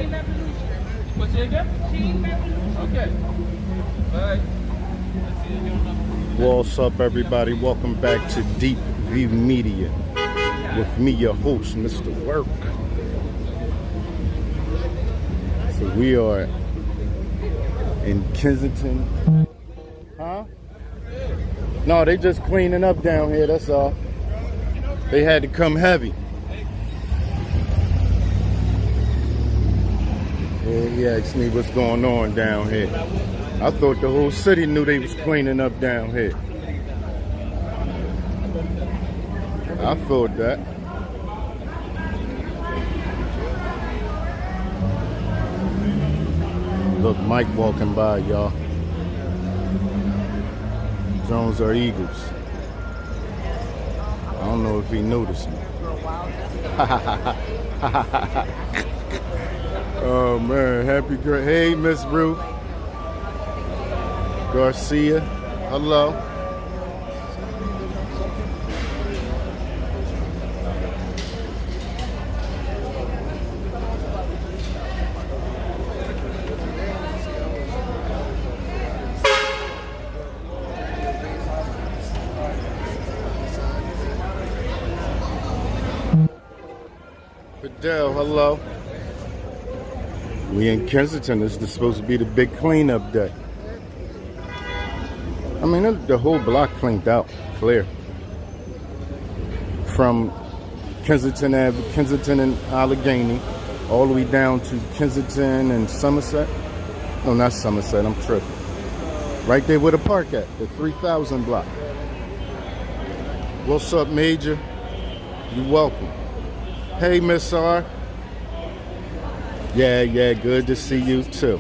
What's it again? Okay. Bye. What's up, everybody? Welcome back to Deep View Media with me, your host, Mr. Work. So we are in Kensington. Huh? No, they just cleaning up down here, that's all. They had to come heavy. Yeah, he asked me what's going on down here. I thought the whole city knew they was cleaning up down here. I thought that. Look, Mike walking by, y'all. Drones are eagles. I don't know if he noticed me. Oh man, happy great. Hey, Miss Ruth Garcia. Hello. Fidel, hello. We in Kensington. This is supposed to be the big cleanup day. I mean, the whole block cleaned out, clear. From Kensington Avenue, Kensington and Allegheny, all the way down to Kensington and Somerset. No, not Somerset, I'm tripping. Right there where the park at, the 3000 block. What's up, Major? You're welcome. Hey, Miss R. Yeah, good to see you too.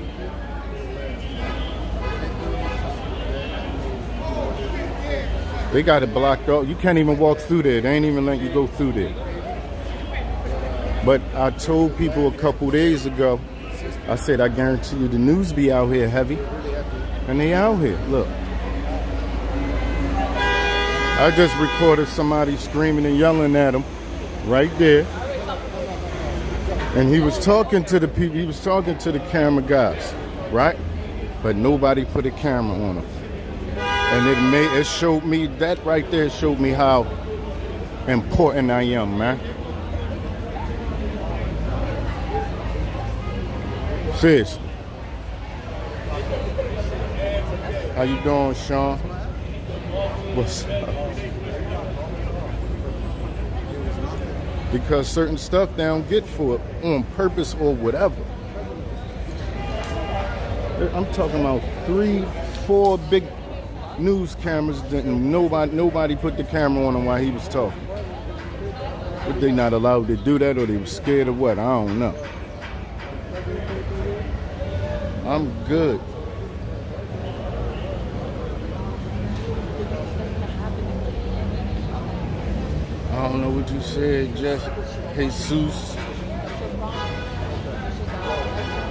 They got it blocked off. You can't even walk through there. They ain't even let you go through there. But I told people a couple days ago, I said, I guarantee you the news be out here heavy. And they out here, look. I just recorded somebody screaming and yelling at them right there. And he was talking to the people, he was talking to the camera guys, right? But nobody put a camera on him. And it showed me, that right there showed me how important I am, man. Sis. How you doing, Sean? What's up? Because certain stuff they don't get for it on purpose or whatever. I'm talking about 3, 4 big news cameras that nobody put the camera on him while he was talking. But they not allowed to do that, or they were scared of what? I don't know. I'm good. I don't know what you said, Jesus. I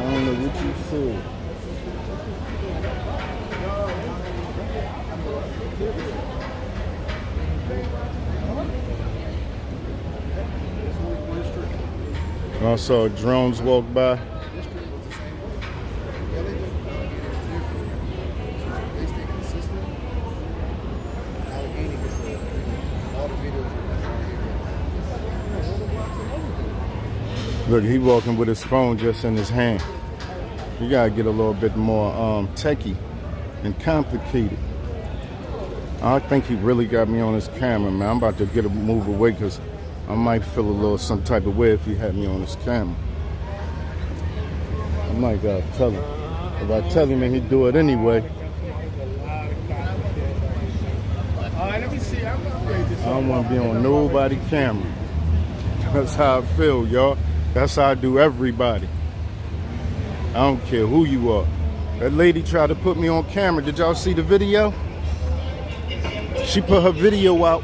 don't know what you said. I saw drones walk by. Look, he walking with his phone just in his hand. You gotta get a little bit more techie and complicated. I think he really got me on his camera, man. I'm about to get a move away because I might feel a little some type of way if he had me on his camera. I might gotta tell him. If I tell him, then he'd do it anyway. I don't want to be on nobody's camera. That's how I feel, y'all. That's how I do everybody. I don't care who you are. That lady tried to put me on camera. Did y'all see the video? She put her video out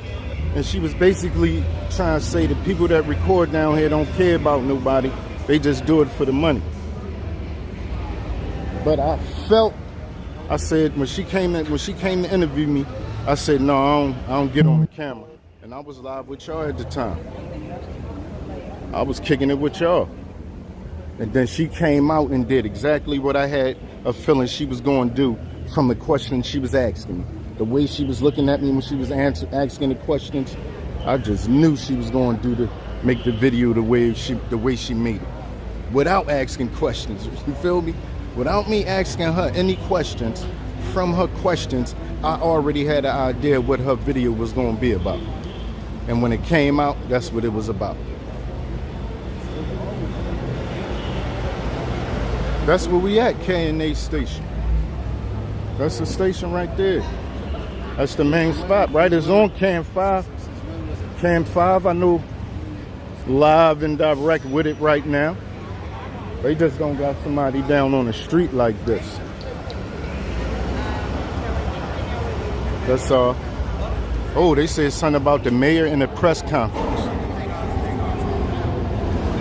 and she was basically trying to say the people that record down here don't care about nobody. They just do it for the money. But I said when she came to interview me, I said, no, I don't get on the camera. And I was live with y'all at the time. I was kicking it with y'all. And then she came out and did exactly what I had a feeling she was going to do from the questions she was asking me. The way she was looking at me when she was asking the questions, I just knew she was going to make the video the way she made it. Without asking questions, you feel me? Without me asking her any questions, from her questions, I already had an idea what her video was going to be about. And when it came out, that's what it was about. That's where we at, K&A station. That's the station right there. That's the main spot, right? It's on Cam 5. Cam 5, I know, live and direct with it right now. They just don't got somebody down on the street like this. That's all. Oh, they said something about the mayor in the press conference.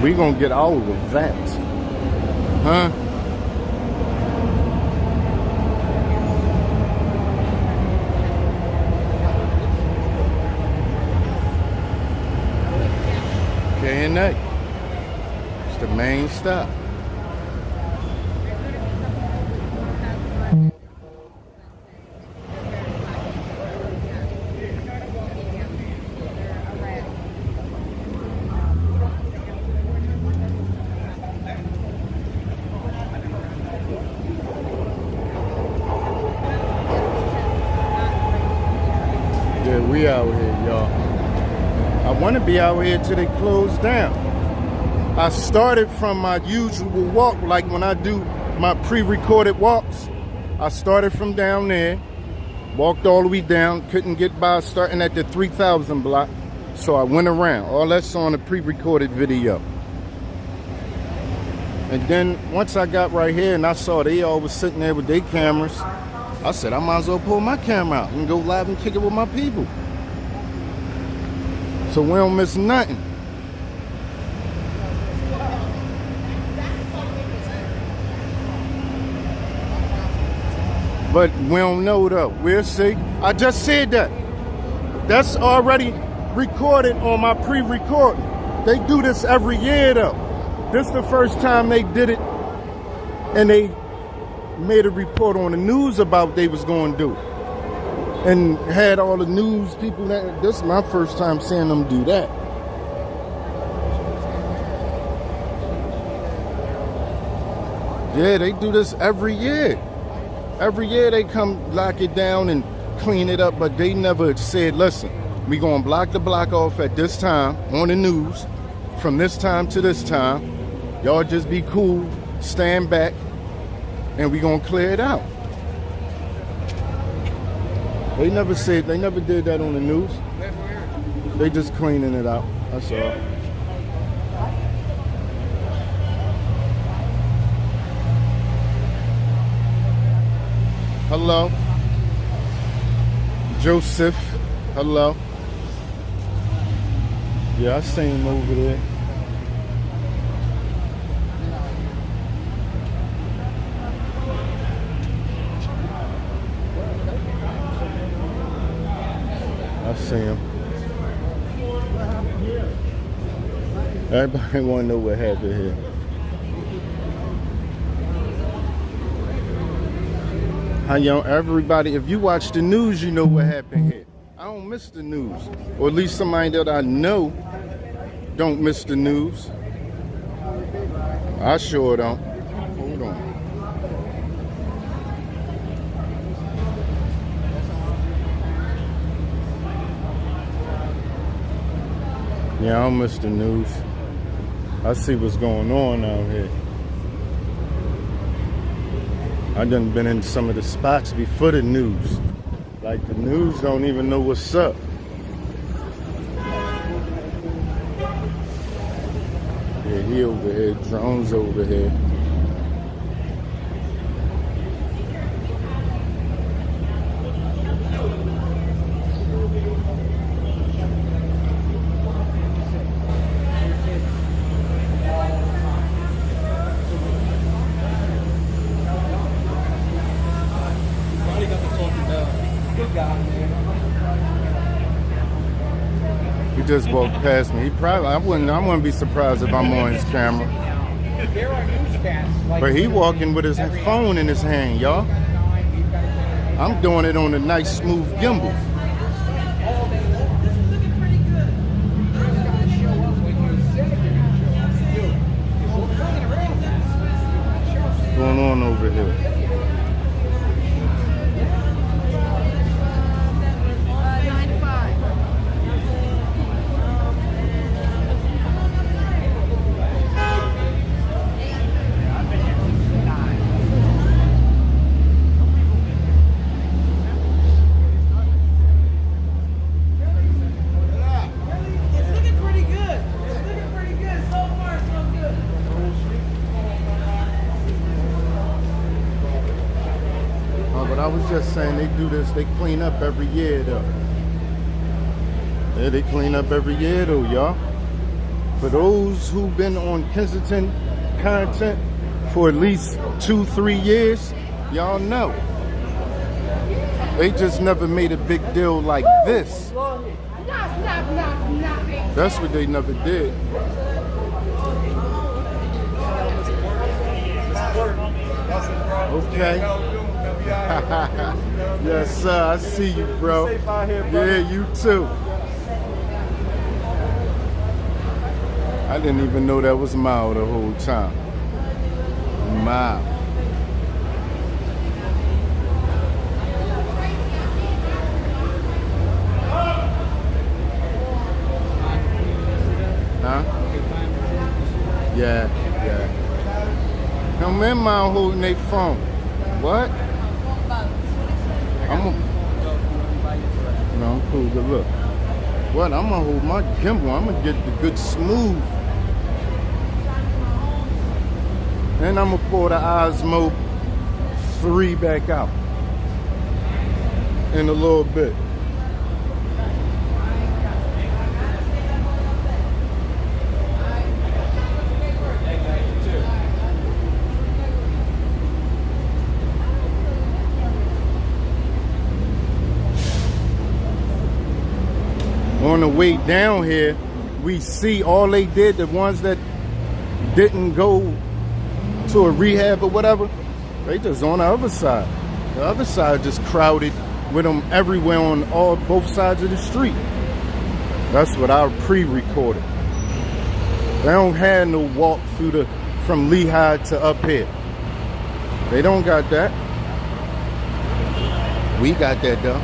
We gonna get all of that. Huh? K&A. It's the main stop. Yeah, we out here, y'all. I want to be out here till they close down. I started from my usual walk, like when I do my pre-recorded walks. I started from down there, walked all the way down, couldn't get by starting at the 3000 block, so I went around. All that's on the pre-recorded video. And then once I got right here and I saw they all was sitting there with their cameras, I said I might as well pull my camera out and go live and kick it with my people. So we don't miss nothing. But we don't know though. We'll see. I just said that. That's already recorded on my pre-record. They do this every year though. This is the first time they did it, and they made a report on the news about they was going to do it. And had all the news people that, this is my first time seeing them do that. Yeah, they do this every year. Every year they come lock it down and clean it up, but they never said, listen, we gonna block the block off at this time on the news, from this time to this time. Y'all just be cool, stand back, and we gonna clear it out. They never said, they never did that on the news. They just cleaning it out, that's all. Hello. Joseph, hello. Yeah, I seen him over there. I see him. Everybody want to know what happened here. How young everybody, if you watch the news, you know what happened here. I don't miss the news. Or at least somebody that I know don't miss the news. I sure don't. Hold on. Yeah, I don't miss the news. I see what's going on out here. I done been in some of the spots before the news. Like the news don't even know what's up. Yeah, he over here, drones over here. He just walked past me. He probably, I wouldn't be surprised if I'm on his camera. There are newscasts like. But he walking with his phone in his hand, y'all. I'm doing it on a nice smooth gimbal. What's going on over here? But I was just saying they do this, they clean up every year though. Yeah, they clean up every year though, y'all. For those who've been on Kensington content for at least 2-3 years, y'all know. They just never made a big deal like this. That's what they never did. Okay. Yes, sir. I see you, bro. Yeah, you too. I didn't even know that was Mao the whole time. Mao. Huh? Yeah. Now, man, Mao holding their phone. What? No, I'm cool. Good look. What? I'm gonna hold my gimbal. I'm gonna get the good smooth. And I'm gonna pull the Osmo 3 back out in a little bit. On the way down here, we see all they did, the ones that didn't go to a rehab or whatever, they just on the other side. The other side just crowded with them everywhere on both sides of the street. That's what I pre-recorded. They don't have no walk through from Lehigh to up here. They don't got that. We got that though.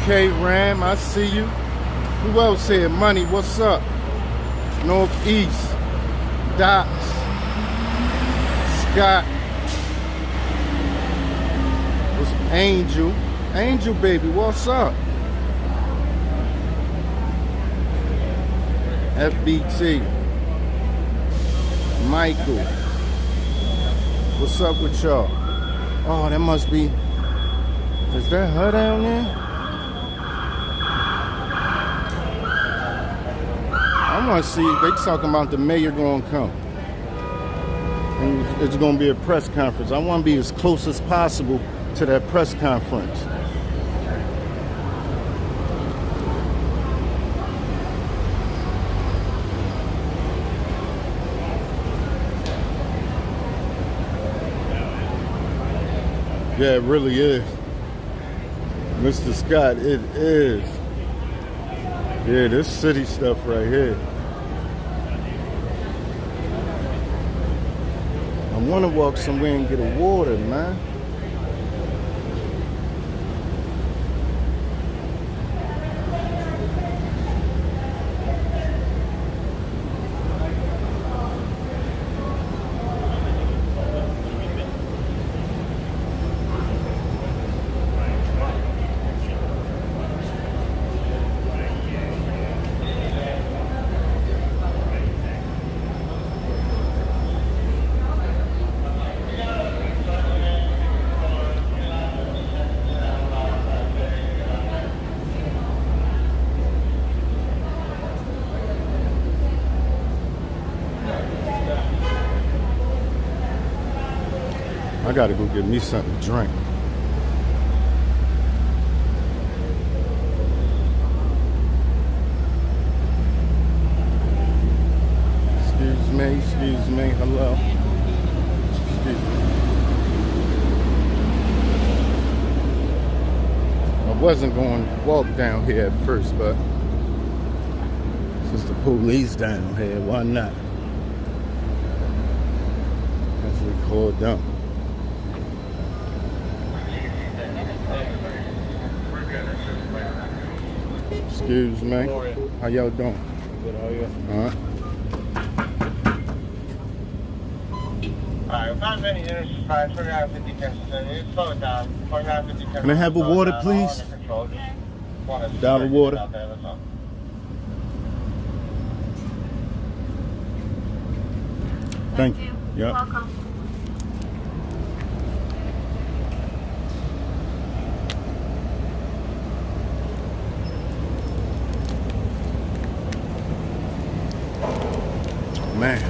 Okay, Ram, I see you. Who else here? Money, what's up? Northeast, Docs, Scott, what's Angel? Angel, baby, what's up? FBT, Michael, what's up with y'all? Oh, that must be, is that her down there? I want to see, they talking about the mayor going to come. And it's going to be a press conference. I want to be as close as possible to that press conference. Yeah, it really is. Mr. Scott, it is. Yeah, this city stuff right here. I want to walk somewhere and get a water, man. gotta go get me something to drink. Excuse me, hello. Excuse me. I wasn't going to walk down here at first, but since the police down here, why not? Let's record them. Excuse me. How y'all doing? Good, how are you? Alright. Alright, 5 2950 Kensington. You slow it down. 2950 Kensington. Can I have a water, please? Dollar water. Thank you. You're Yep. welcome. Man.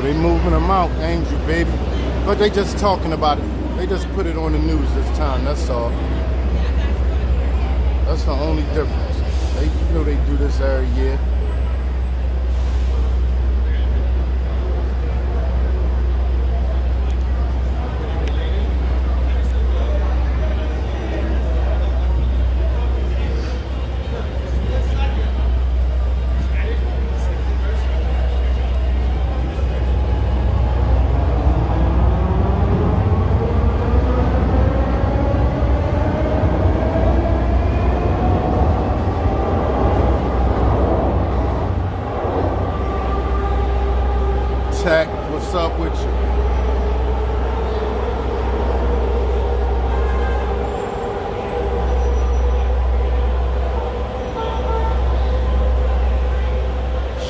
They moving them out, Angel, baby. But they just talking about it. They just put it on the news this time, that's all. That's the only difference. They, you know they do this every year. Tech, what's up with you?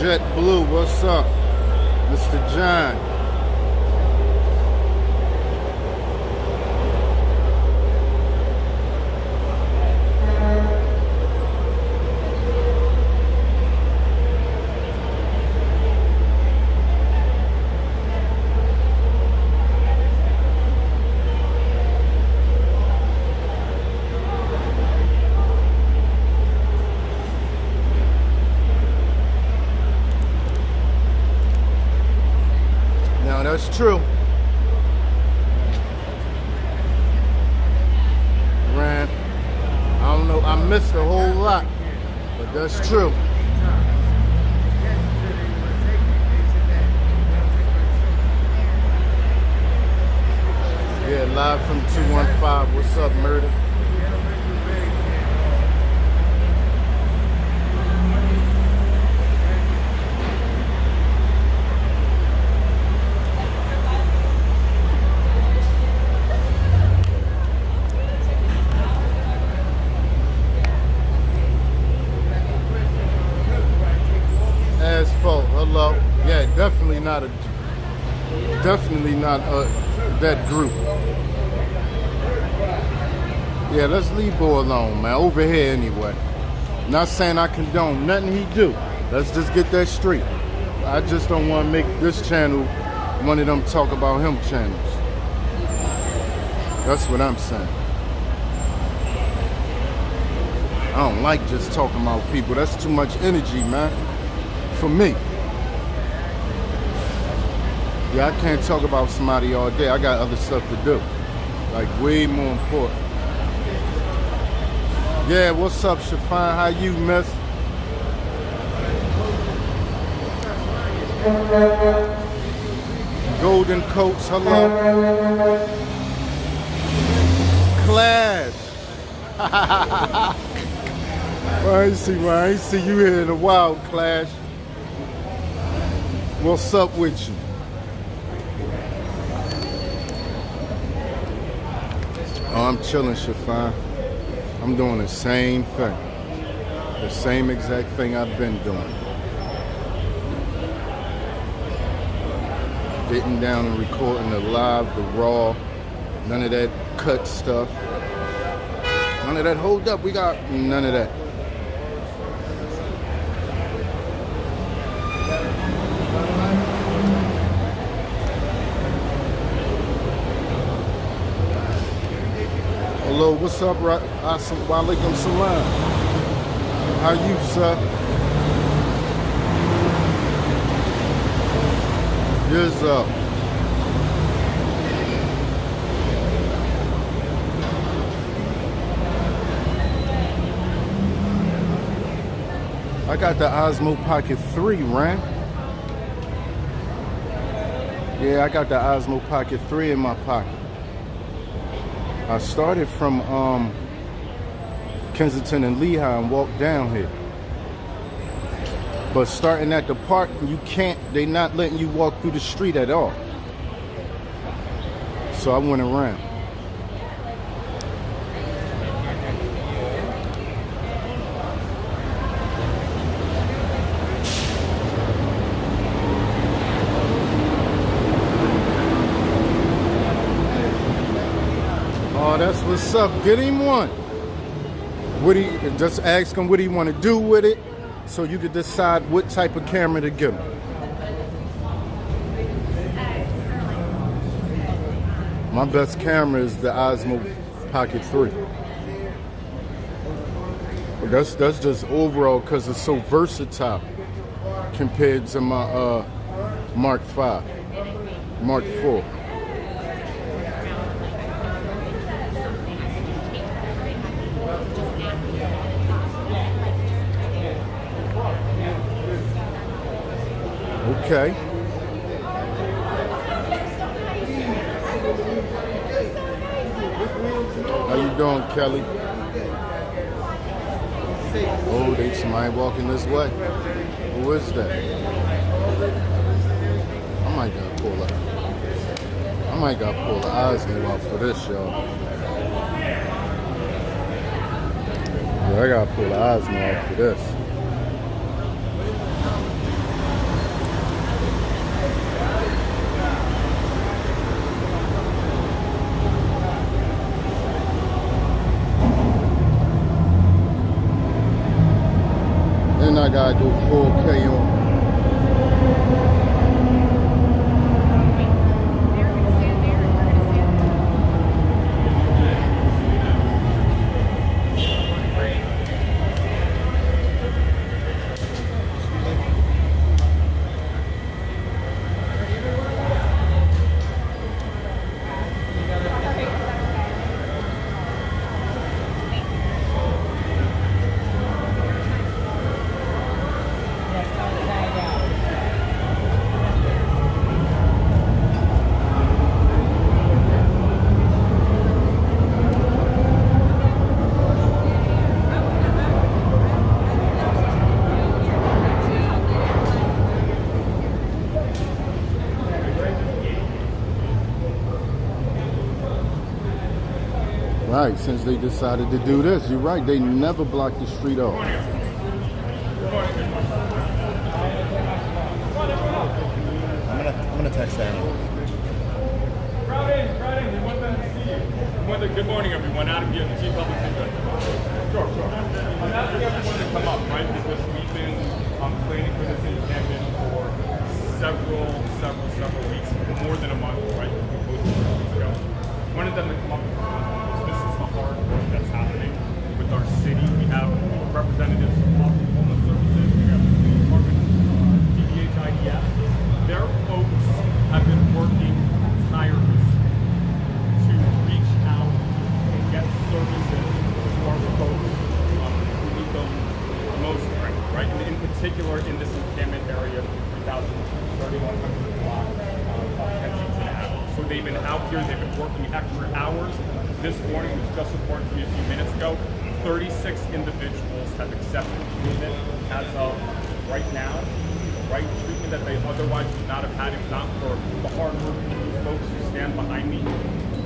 Jet Blue, what's up? Mr. John. That's true. Ran. I don't know. I missed a whole lot, but that's true. Yeah, live from 215. What's up, Murder? Asphalt, hello. Yeah, definitely not that group. Yeah, let's leave Bo alone, man. Over here anyway. Not saying I condone nothing he do. Let's just get that straight. I just don't want to make this channel one of them talk about him channels. That's what I'm saying. I don't like just talking about people. That's too much energy, man. for me. Yeah, I can't talk about somebody all day. I got other stuff to do. Like way more important. Yeah, what's up, Shafine? How you, miss? Golden coats, hello. Clash. Well, I ain't see you here in a while, Clash. What's up with you? Oh, I'm chilling, Shafine. I'm doing the same thing. The same exact thing I've been doing. Getting down and recording the live, the raw, none of that cut stuff. None of that hold up, we got none of that. Hello, what's up, Walaikum Salam. How you, sir? Here's up. I got the Osmo Pocket 3, Ran. Yeah, I got the Osmo Pocket 3 in my pocket. I started from Kensington and Lehigh and walked down here. But starting at the park, you can't, they not letting you walk through the street at all. So I went around. Oh, that's what's up. Get him one. Just ask him what he want to do with it, so you can decide what type of camera to give him. My best camera is the Osmo Pocket 3. That's just overall because it's so versatile compared to my Mark 5, Mark 4. Okay. How you doing, Kelly? Oh, there's somebody walking this way. Who is that? I might gotta pull the Osmo out for this, y'all. Yeah, I gotta pull the Osmo out for this. Then I gotta do 4K on. Right, since they decided to do this, you're right, they never block the street off. I'm gonna text that. Crowd in, we want them to see you. Good morning, everyone. Adam here, the Chief Public Safety. Sure. I'm asking everyone to come up, right? Because we've been planning for this encampment for several weeks, more than a month, right? We posted 2 weeks ago. Wanted them to come up. This is the hard work that's happening with our city. We have representatives from homeless services. We have the police department. 100th block of Kensington Avenue. So they've been out here, they've been working extra hours. This morning, was just reported to me a few minutes ago, 36 individuals have accepted treatment as of right now, right? Treatment that they otherwise would not have had if not for the hard work of these folks who stand behind me,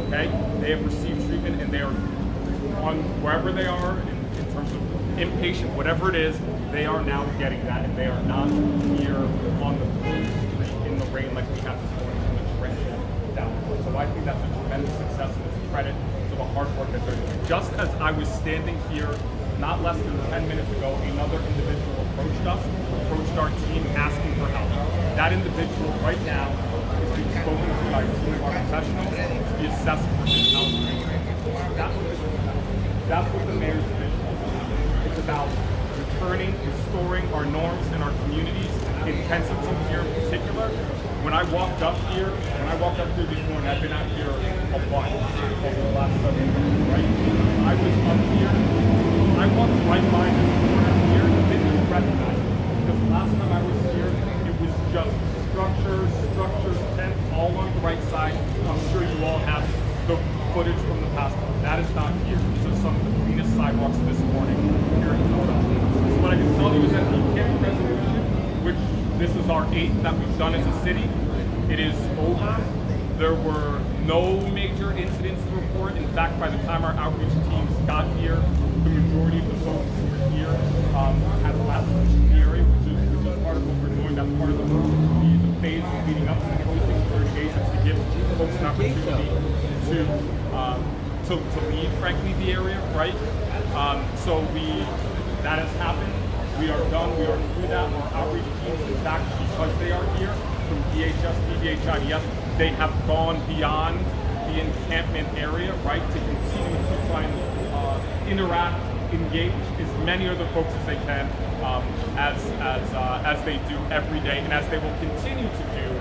okay? They have received treatment and they are on wherever they are in terms of inpatient, whatever it is, they are now getting that and they are not here on the street in the rain like we have this morning from the torrential downpour. So I think that's a tremendous success and it's a credit to the hard work that they're doing. Just as I was standing here not less than 10 minutes ago, another individual approached our team asking for help. That individual right now is being spoken to by a team of our professionals to be assessed for his health. That's what the mayor's division is. It's about returning, restoring our norms in our communities, in Kensington here in particular. When I walked up here this morning, I've been out here a bunch over the last 7 years, right? I was up here, I walked right by this corner here and didn't even recognize it. Because last time I was here, it was just structures, tents, all on the right side. I'm sure you all have the footage from the past. That is not here. These are some of the cleanest sidewalks this morning here in Philadelphia. So what I can tell you is that the camping resolution, which this is our 8th that we've done as a city, it is over. There were no major incidents to report. In fact, by the time our outreach teams got here, the majority of the folks who were here had left the area, which is part of what we're doing. That's part of the phase leading up to the hosting 30 days is to give folks an opportunity to leave, frankly, the area, right? So that has happened. We are done. We are through that. Our outreach teams, in fact, because they are here from DHS, DDHIDS, they have gone beyond the encampment area, right, to continue to try and interact, engage as many other folks as they can, as they do every day, and as they will continue to do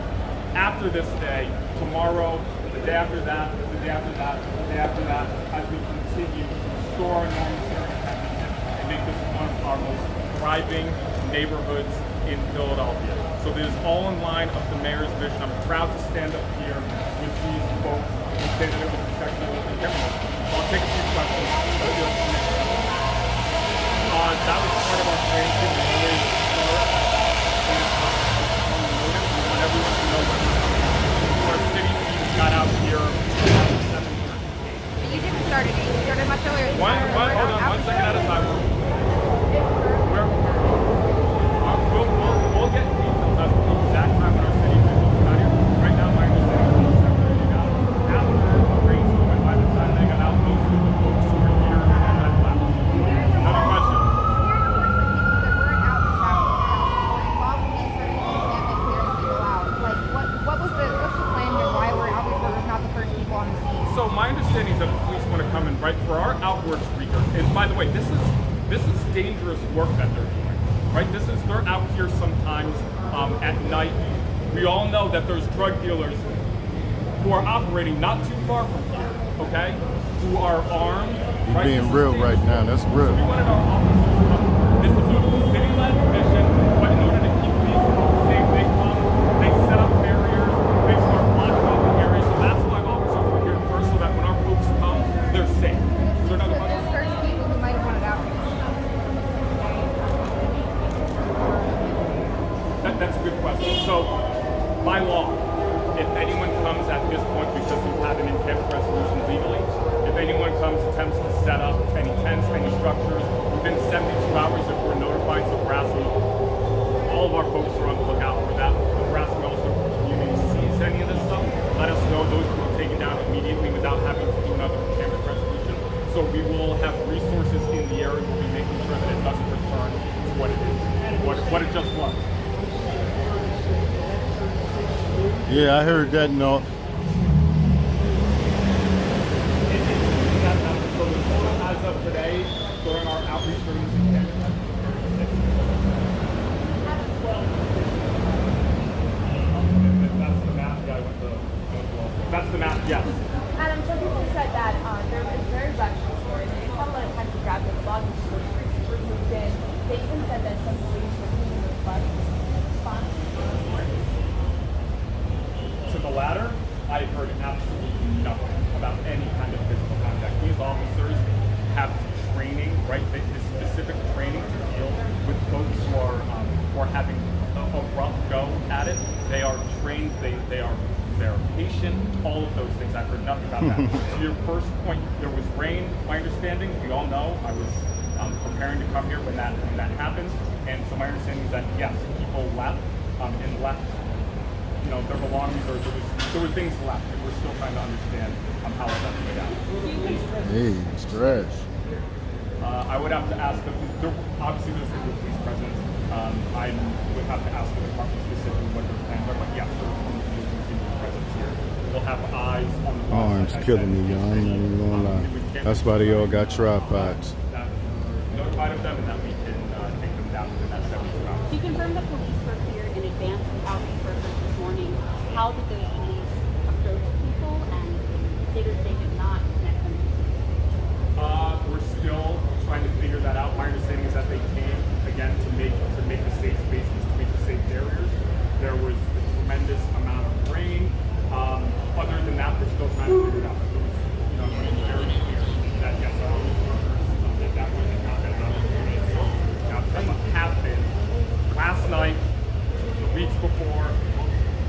after this day, tomorrow, the day after that, the day after that, the day after that, as we continue to restore our norms here in Kensington and make this one of our most thriving neighborhoods in Philadelphia. So this is all in line of the mayor's vision. I'm proud to stand up here with these folks and say that it was a sexual encounter. So I'll take a few questions. That was part of our plan to always start and everyone to know when our city team got out here at 7:30. You didn't start at 8. You started much earlier. Hold on, 1 second at a time. We'll get details as to the exact time when our city officials got here. Right now, my understanding is 7:30 got after the race, and by the time they got out, most of the folks who were here had left. Another question. So my understanding is that the police want to come and right for our outward speakers. And by the way, this is dangerous work that they're doing, right? They're out here sometimes at night. We all know that there's drug dealers who are operating not too far from here, okay? Who are armed. You're being real right now. That's real. So we wanted our officers to come. This is a city-led mission, but in order to keep these folks safe, they come, they set up barriers, they start blocking off the area. So that's why officers are here first, so that when our folks come, they're safe. Is there another question? There's people who might have wanted out. That's a good question. So, by law, if anyone comes at this point because we have an in-camp resolution legally, if anyone comes, attempts to set up any tents, any structures, within 72 hours if we're notified, so we're asking, all of our folks are on the lookout for that. We're asking also if the community sees any of this stuff, let us know. Those can be taken down immediately without having to do another in-camp resolution. So we will have resources in the area. We'll be making sure that it doesn't return to what it is, what it just was. Yeah, I heard that note. As of today, during our outreach meetings in Canada, that's the map. Yeah, I went to. That's the map. Yes. Adam, some people said that there was very rushed story. They didn't have a lot of time to grab the log were moved in. They even said that some police were cleaning the bus response. I heard absolutely nothing about any kind of physical contact. These officers have training, right? This specific training to deal with folks who are having a rough go at it. They are trained. They're patient. All of those things. I've heard nothing about that. To your first point, there was rain. My understanding, we all know. I was preparing to come here when that happened, and so my understanding is that yes, people left and left. You know, their belongings, or there were things left, and we're still trying to understand how that played out. Hey, it's trash. I would have to ask them. Obviously, there's going to be a police presence. I would have to ask the department specifically what their plans are, but yes, there's going to be a continued presence here. They'll have eyes on the bus. Arms killing me, y'all. I'm not even gonna lie. That's why they all got tripods. Notified of them, and that we can take them down within that 72 hours. You confirmed the police were here in advance of outreach workers this morning. How did those police approach people, and they did not connect them? We're still trying to figure that out. My understanding is that they came again to make the safe spaces, to make the safe barriers. There was a tremendous amount of rain. Other than that, we're still trying to figure it out. But it was, you know, very clear that yes, our workers that way did not get an opportunity. Now, some have been last night, the weeks before,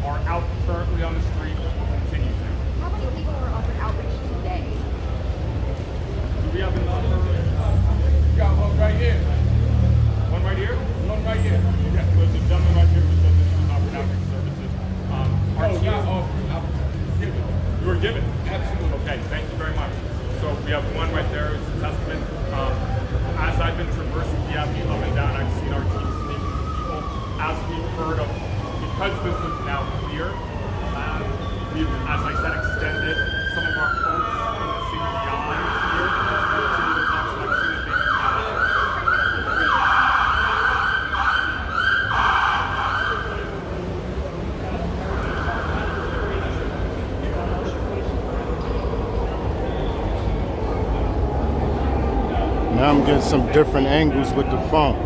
are out currently on the street, will continue to. How many people were offered outreach today? Do we have another? We got one right here. One right here? One right here. Yes, there's a gentleman right here who says that he was offered outreach services. Our team, you were given? Absolutely. Okay, thank you very much. So we have one right there as a testament. As I've been traversing the avenue up and down, I've seen our team speaking to people. As we've heard of, because this is now clear, we've, as I said, extended some of our folks in the city beyond here to continue to talk to them, see if they can Now I'm getting some different angles with the phone.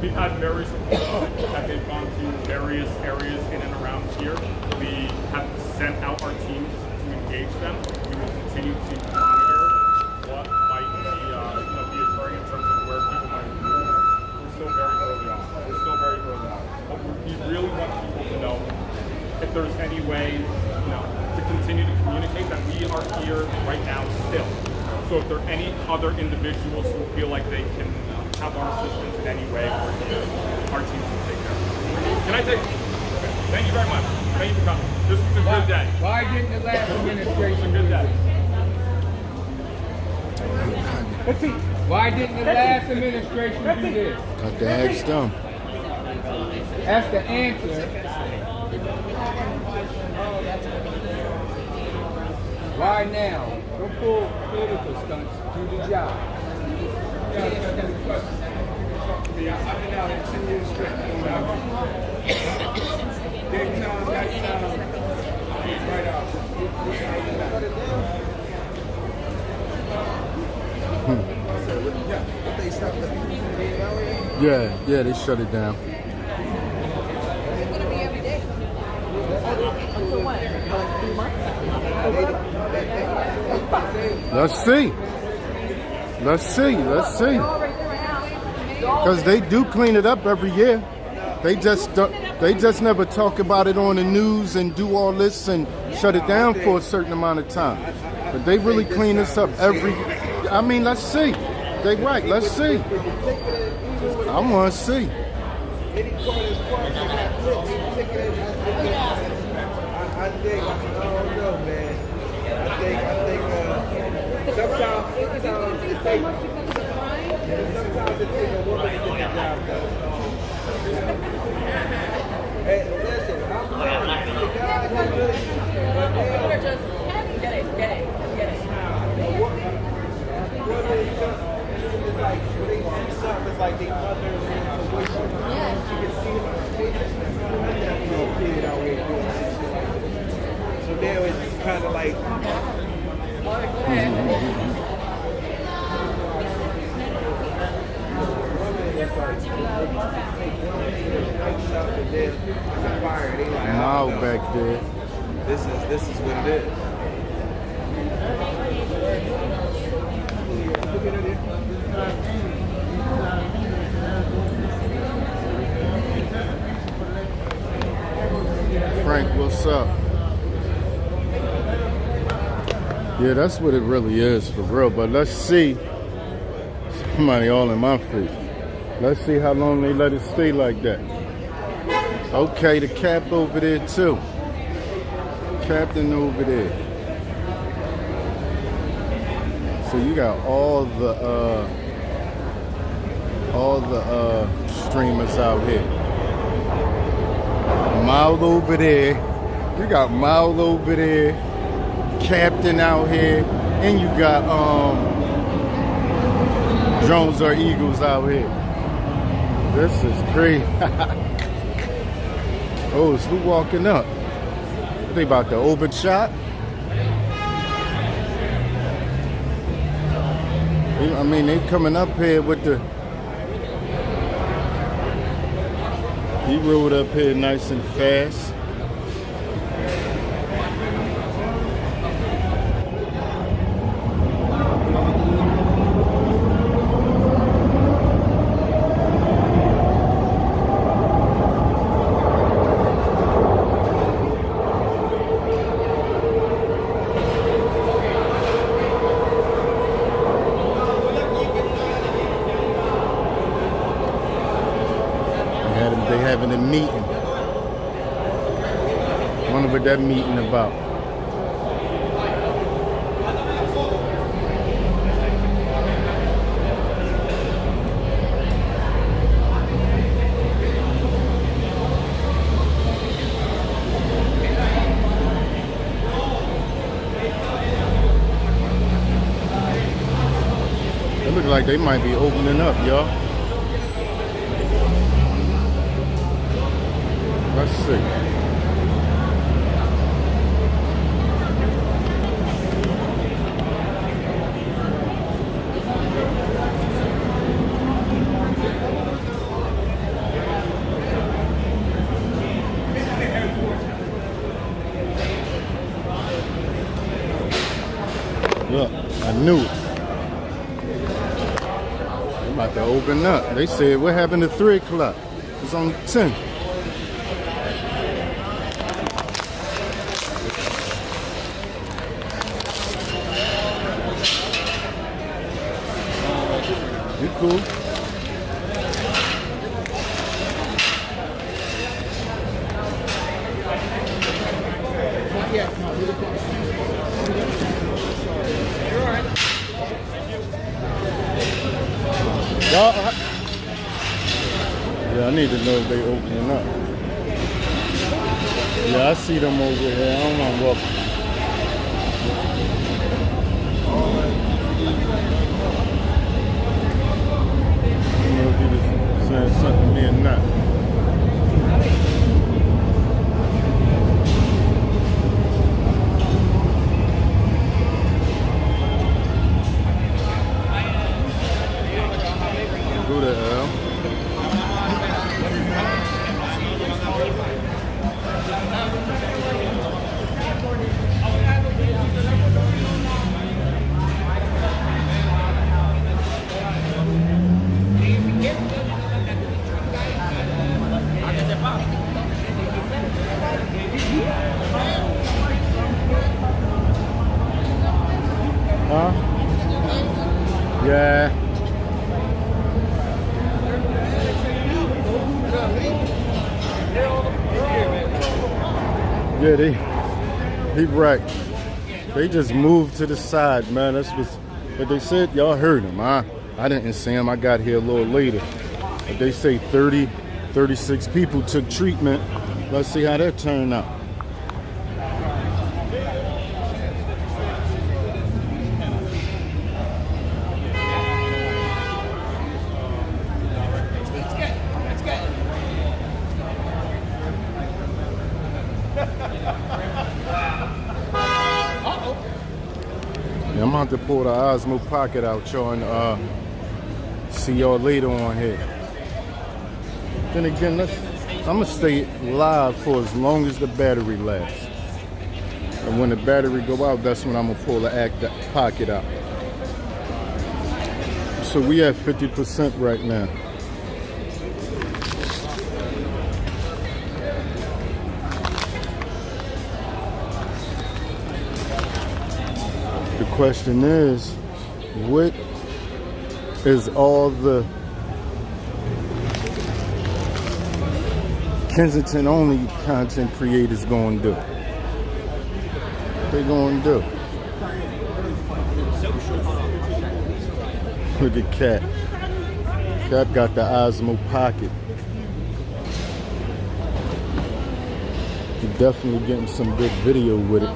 We've had various reports that they've gone to various areas in and around here. We have sent out our teams to engage them. We will continue to monitor what might be occurring in terms of where people might be. We're still very early on. But we really want people to know if there's any way, to continue to communicate that we are here right now still. So if there are any other individuals who feel like they can have our assistance in any way, we're here. Our team can take care of it. Can I take? Okay. Thank you very much. Thank you for coming. This was a good day. Why didn't the last administration Good day. Why didn't the last administration do this? Got to ask them. That's the answer. Why now? Don't pull political stunts. Do the job. I've been out here 10 years straight. Right out. Yeah, they shut it down. It's going to be every day. Until what? Like 3 months? Let's see. They're all right there right now. Because they do clean it up every year. They just never talk about it on the news and do all this and shut it down for a certain amount of time. But they really clean this up let's see. they right. Let's see. I want to see. Any corners park, they got ticket. I think, I don't know, man. I think, sometimes it takes, sometimes it takes a woman to get the job done. Hey, listen, I'm not the guy who's good, but We're just get it. women, it's like, when they see something, it's like they mother and intuition. She can see it on her face. That little kid out here doing that shit. So now it's kind of like, Now back there. this is what it is. Frank, what's up? Yeah, that's what it really is for real. But let's see. Somebody all in my face. Let's see how long they let it stay like that. Okay, the cap over there too. Captain over there. So you got all the streamers out here. Mild over there. You got Mild over there. Captain out here. And you got drones or eagles out here. This is crazy. Oh, is who walking up? They about to open shop? I mean, they coming up here with the... He rode up here nice and fast. They having a meeting. Wonder what that meeting about. It looks like they might be opening up, y'all. Let's see. Look, I knew it. They're about to open up. They said, what happened to 3 o'clock? It's on 10. You cool? Yeah, I need to know if they opening up. Yeah, I see them over here. I don't want to walk. I don't know if he was saying something to me or not. Who the hell? Huh? Yeah. Yeah, he wrecked. They just moved to the side, man. That's what they said. Y'all heard him, huh? I didn't see him. I got here a little later. But they say 36 people took treatment. Let's see how that turned out. Yeah, I'm about to pull the Osmo Pocket out, y'all, and see y'all later on here. Then again, I'm gonna stay live for as long as the battery lasts. And when the battery go out, that's when I'm gonna pull the pocket out. So we at 50% right now. The question is, what is all the Kensington only content creators going to do? What they going to do? Look at Cat. Cat got the Osmo Pocket. You're definitely getting some good video with it.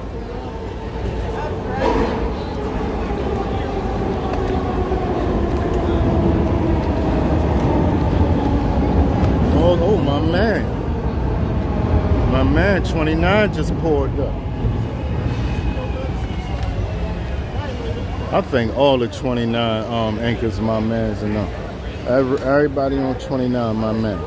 Oh, my man. My man, 29 just poured up. I think all the 29 anchors my man's enough. Everybody on 29, my man.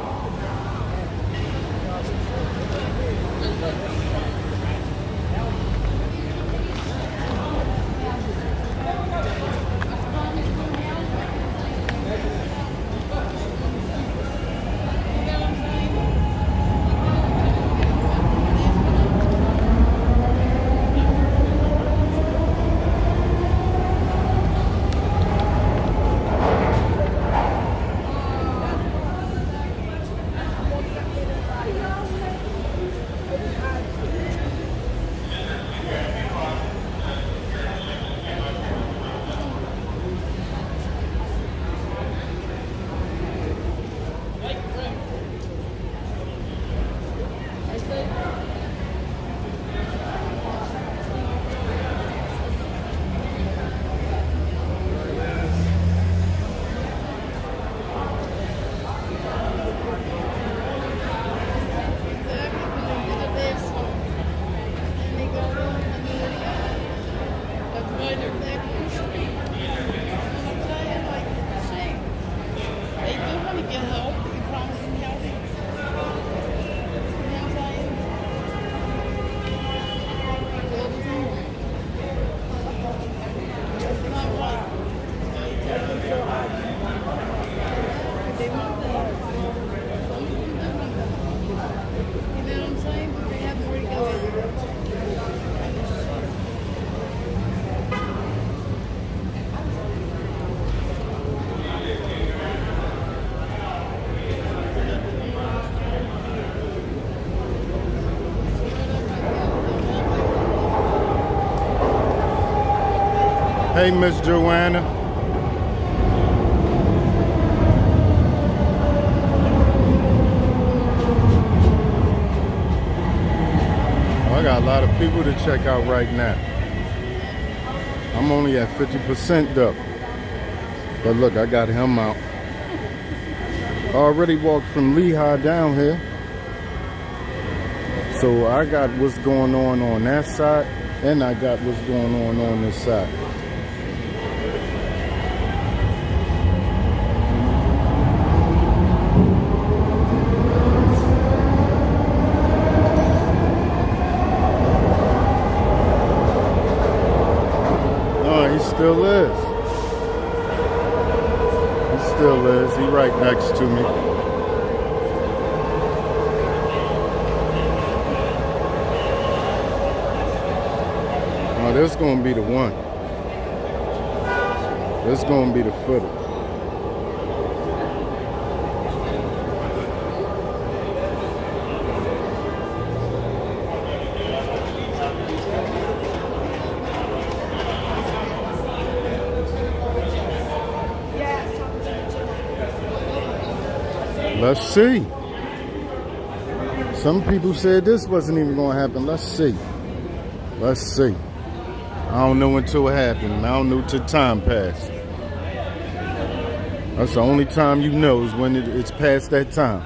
Hey, Miss Joanna. Oh, I got a lot of people to check out right now. I'm only at 50% up. But look, I got him out. I already walked from Lehigh down here. So I got what's going on that side, and I got what's going on this side. Still is. He still is. He right next to me. Oh, this gonna be the one. This gonna be the footer. Let's see. Some people said this wasn't even going to happen. Let's see. Let's see. I don't know until it happened. I don't know till time passed. That's the only time you know is when it's past that time.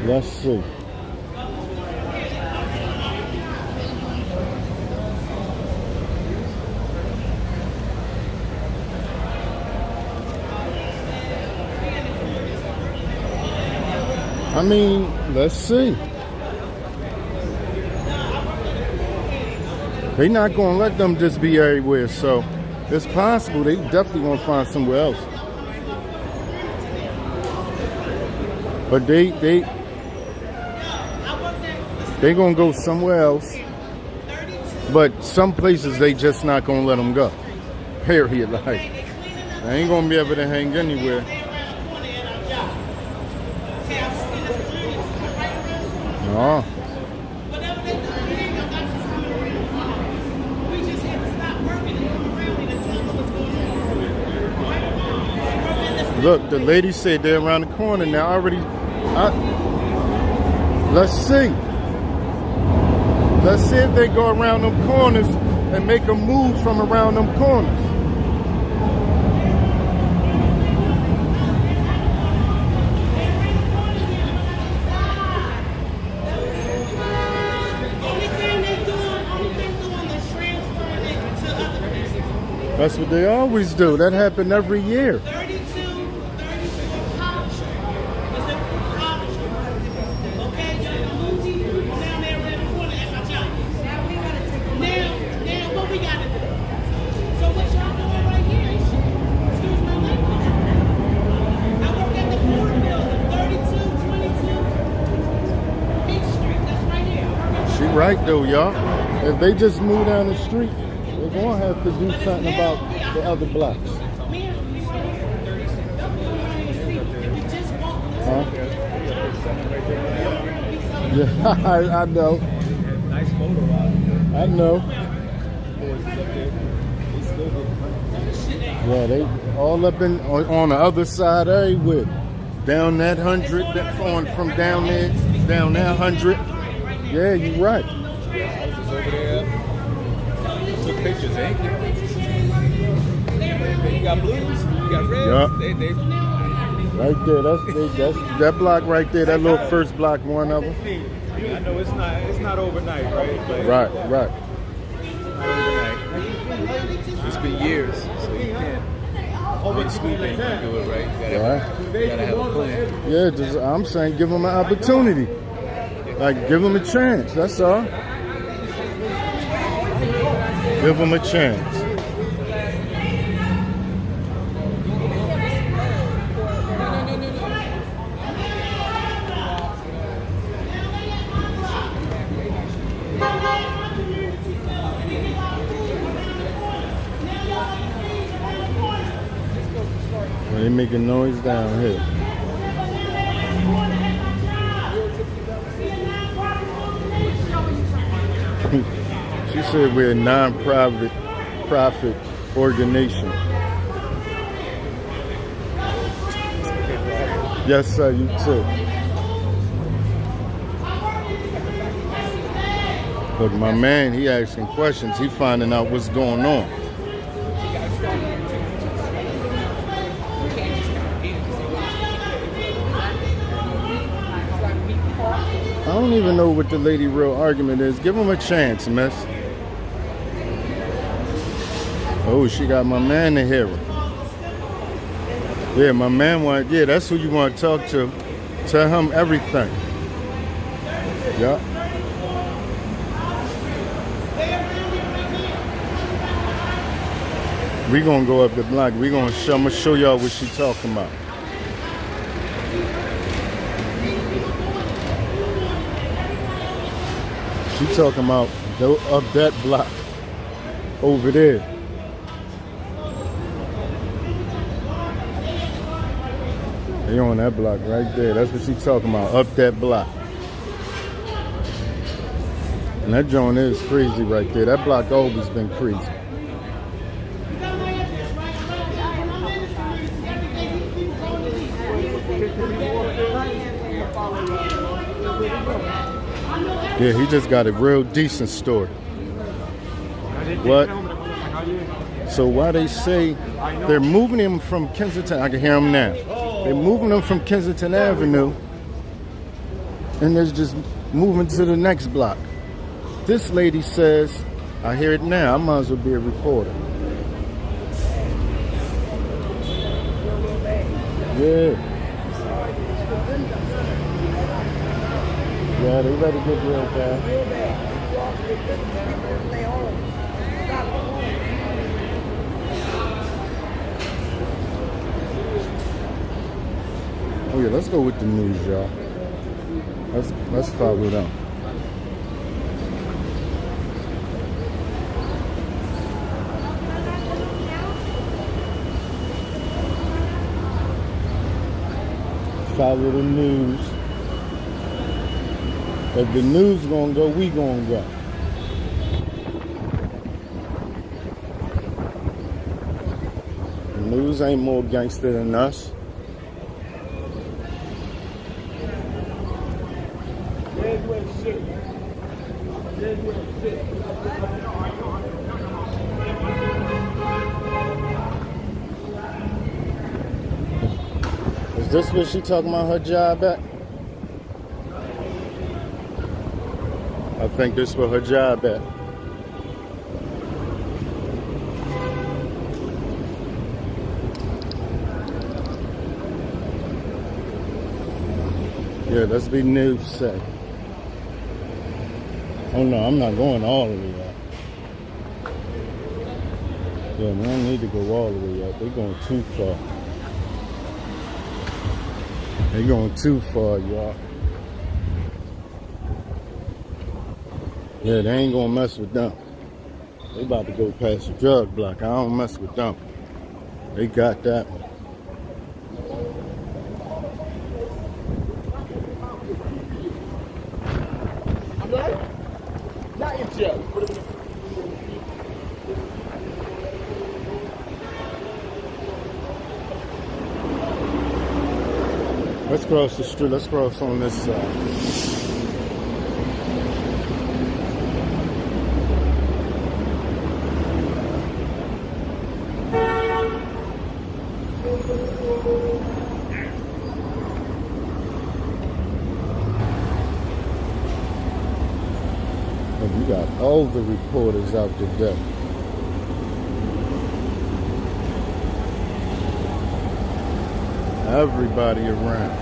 Let's see. I mean, let's see. They're not going to let them just be everywhere, so it's possible they definitely going to find somewhere else. But they going to go somewhere else. But some places they just not going to let them go. Period. Like, they ain't going to be able to hang anywhere. No. Look, the lady said they're around the corner now. Let's see. Let's see if they go around them corners and make a move from around them corners. That's what they always do. That happened every year. She right though, y'all. If they just move down the street, they're gonna have to do something about the other blocks. Huh? Yeah, I know. Nice photo out. I know. Yeah, they all up on the other side everywhere. Down that 100, from down there, down that 100. Yeah, you're right. I was just over there. Took pictures, ain't you? You got blues, you got reds. Yep. They Right there, that's that block right there. That little first block, one of them. I know it's not overnight, right? Like, Right. not overnight. It's been years, so you can't. One sweep ain't gonna do it right. You gotta have a plan. Yeah, I'm saying give them an opportunity. Like, give them a chance, that's all. Give them a chance. They making noise down here. She said we're a non-profit organization. Yes, sir, you too. Look, my man, he asking questions. He finding out what's going on. I don't even know what the lady real argument is. Give him a chance, miss. Oh, she got my man to hear her. Yeah, my man that's who you want to talk to. Tell him everything. Yeah. We gonna go up the block. I'm gonna show y'all what she talking about. She talking about up that block over there. They on that block right there. That's what she talking about, up that block. And that joint is crazy right there. That block always been crazy. Yeah, he just got a real decent story. What? So why they say they're moving him from Kensington, I can hear him now. They're moving him from Kensington Avenue, and they're just moving to the next block. This lady says, I hear it now, I might as well be a reporter. Yeah. Yeah, they better get real bad. Oh yeah, let's go with the news, y'all. Let's follow them. Follow the news. If the news gonna go, we gonna go. The news ain't more gangster than us. Is this what she talking about her job at? I think this is where her job at. Yeah, let's be news set. Oh no, I'm not going all the way up. Yeah, we don't need to go all the way up. They're going too far. They're going too far, y'all. Yeah, they ain't gonna mess with them. They about to go past the drug block. I don't mess with them. They got that one. I'm right? Not in jail. Let's cross the street. Let's cross on this side. And we got all the reporters out today. Everybody around.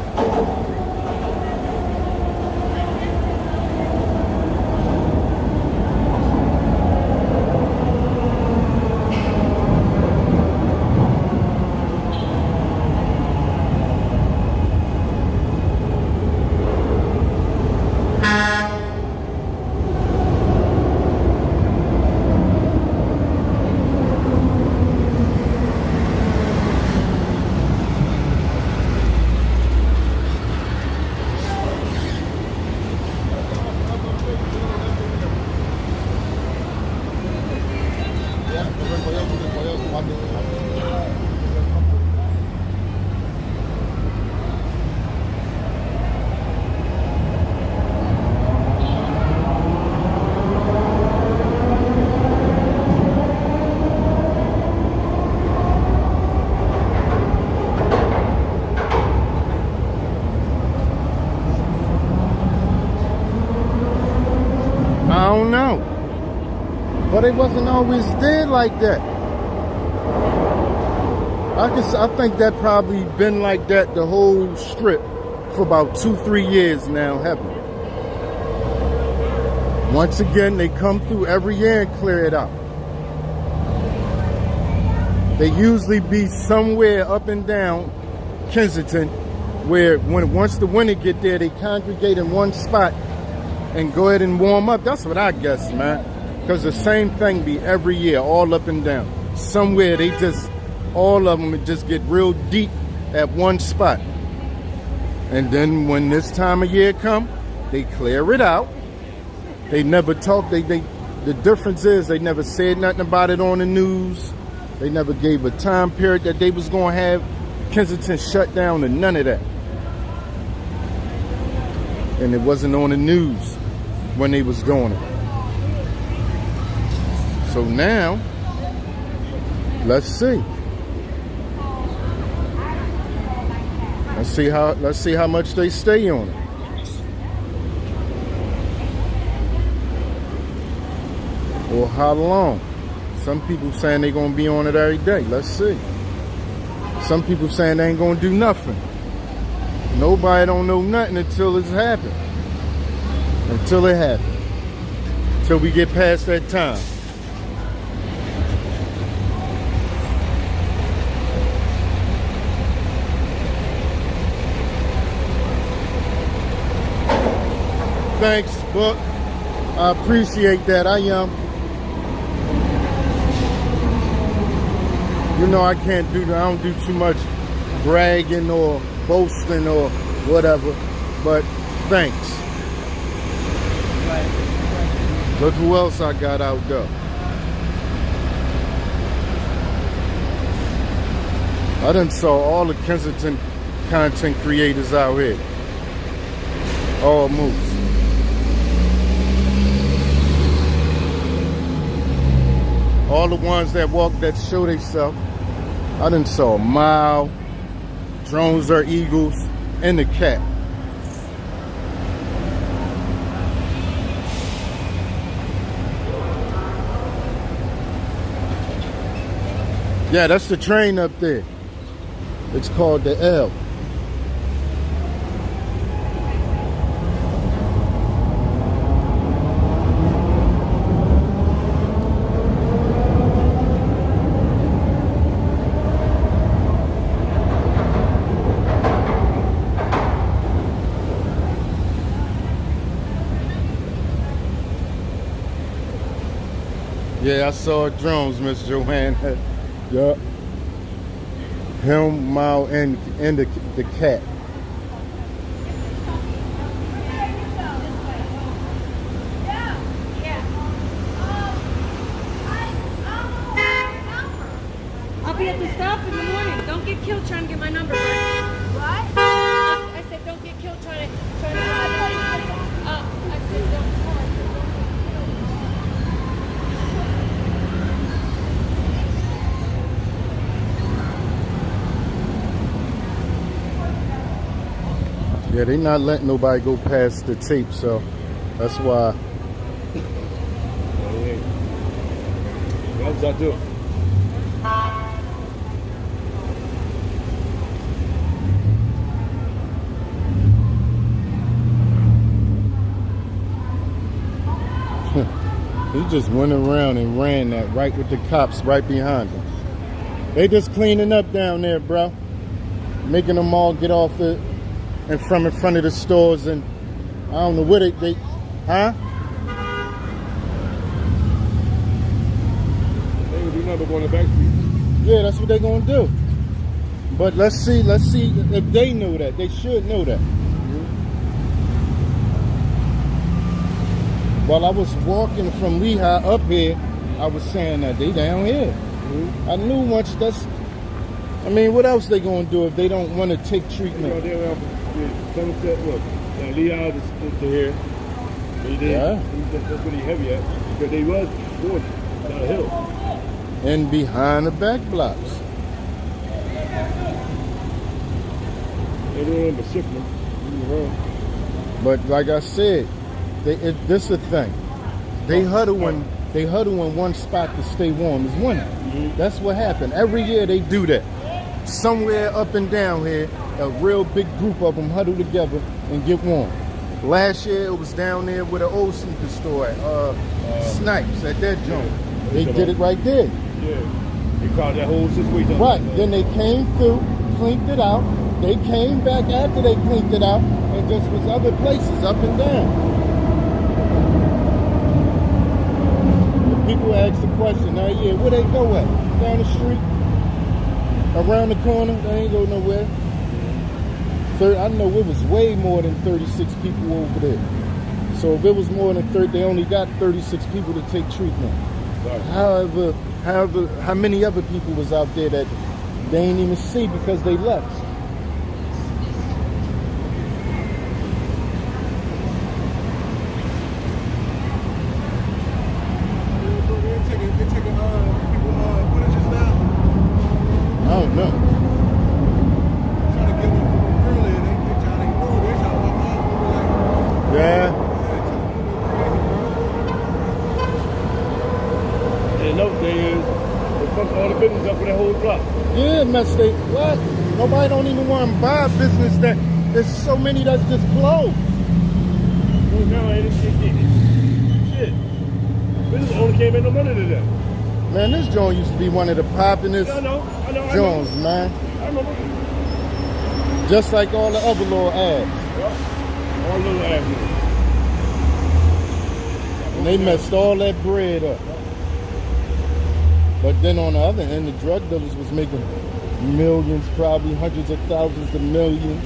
I don't know. But it wasn't always there like that. I think that probably been like that the whole strip for about 2-3 years now, haven't it? Once again, they come through every year and clear it out. They usually be somewhere up and down Kensington where once the winter get there, they congregate in one spot and go ahead and warm up. That's what I guess, man. Because the same thing be every year, all up and down. Somewhere they just, all of them just get real deep at one spot. And then when this time of year come, they clear it out. They never talk, the difference is they never said nothing about it on the news. They never gave a time period that they was gonna have Kensington shut down and none of that. And it wasn't on the news. when they was doing it. So now, let's see. Let's see how much they stay on it. Or how long. Some people saying they're gonna be on it every day. Let's see. Some people saying they ain't gonna do nothing. Nobody don't know nothing until it's happened. Until it happens. Until we get past that time. Thanks, Book. I appreciate that. I You know I can't do that. I don't do too much bragging or boasting or whatever. But thanks. Look who else I got out though. I done saw all the Kensington content creators out here. All moves. All the ones that walk that show themselves. I done saw Mile, Drones Are Eagles, and the cat. Yeah, that's the train up there. It's called the L. Yeah, I saw drones, Miss Joanne. Yup. Him, Mao, and the cat. I'll be at the stop in the morning. Don't get killed trying to get my number. What? I said don't get killed trying to get my number. I said don't. Yeah, they not letting nobody go past the tape, so that's why. What does that do? He just went around and ran that right with the cops right behind him. They just cleaning up down there, bro. Making them all get off it. In front of the stores, and I don't know what they huh? They would do nothing but going to back street. Yeah, that's what they're gonna do. But let's see if they know that. They should know that. While I was walking from Lehigh up here, I was saying that they down here. I knew once I mean, what else they gonna do if they don't want to take treatment? Sunset, look, Lehigh is to here. Yeah. That's what he heavy at. Because they was going down the hill. And behind the back blocks. They don't remember shifting. But like I said, this is the thing. They huddle in one spot to stay warm is winning. That's what happened. Every year they do that. Somewhere up and down here, a real big group of them huddle together and get warm. Last year it was down there with an old sneaker store at Snipes at that joint. They did it right there. Yeah. They called that whole situation. Right. Then they came through, cleaned it out. They came back after they cleaned it out and just was other places up and down. The people ask the question, now yeah, where they go at? Down the street? Around the corner? They ain't go nowhere. I know it was way more than 36 people over there. So if it was more than 30, they only got 36 people to take treatment. However, how many other people was out there that they ain't even see because they left? don't know. Trying to get one from them earlier. They trying to ignore. They trying to walk off and be like, Yeah. And another thing is, they fucked all the business up for that whole block. Yeah, mess they what? Nobody don't even want to buy a business that there's so many that's just closed. Well, now ain't this shit. Shit. Business only came in no money to them. Man, this joint used to be one of the poppin'est I know. joints, man. I remember. Just like all the other little ads. Yeah. All little avenues. And they messed all that bread up. But then on the other end, the drug dealers was making millions, probably hundreds of thousands to millions.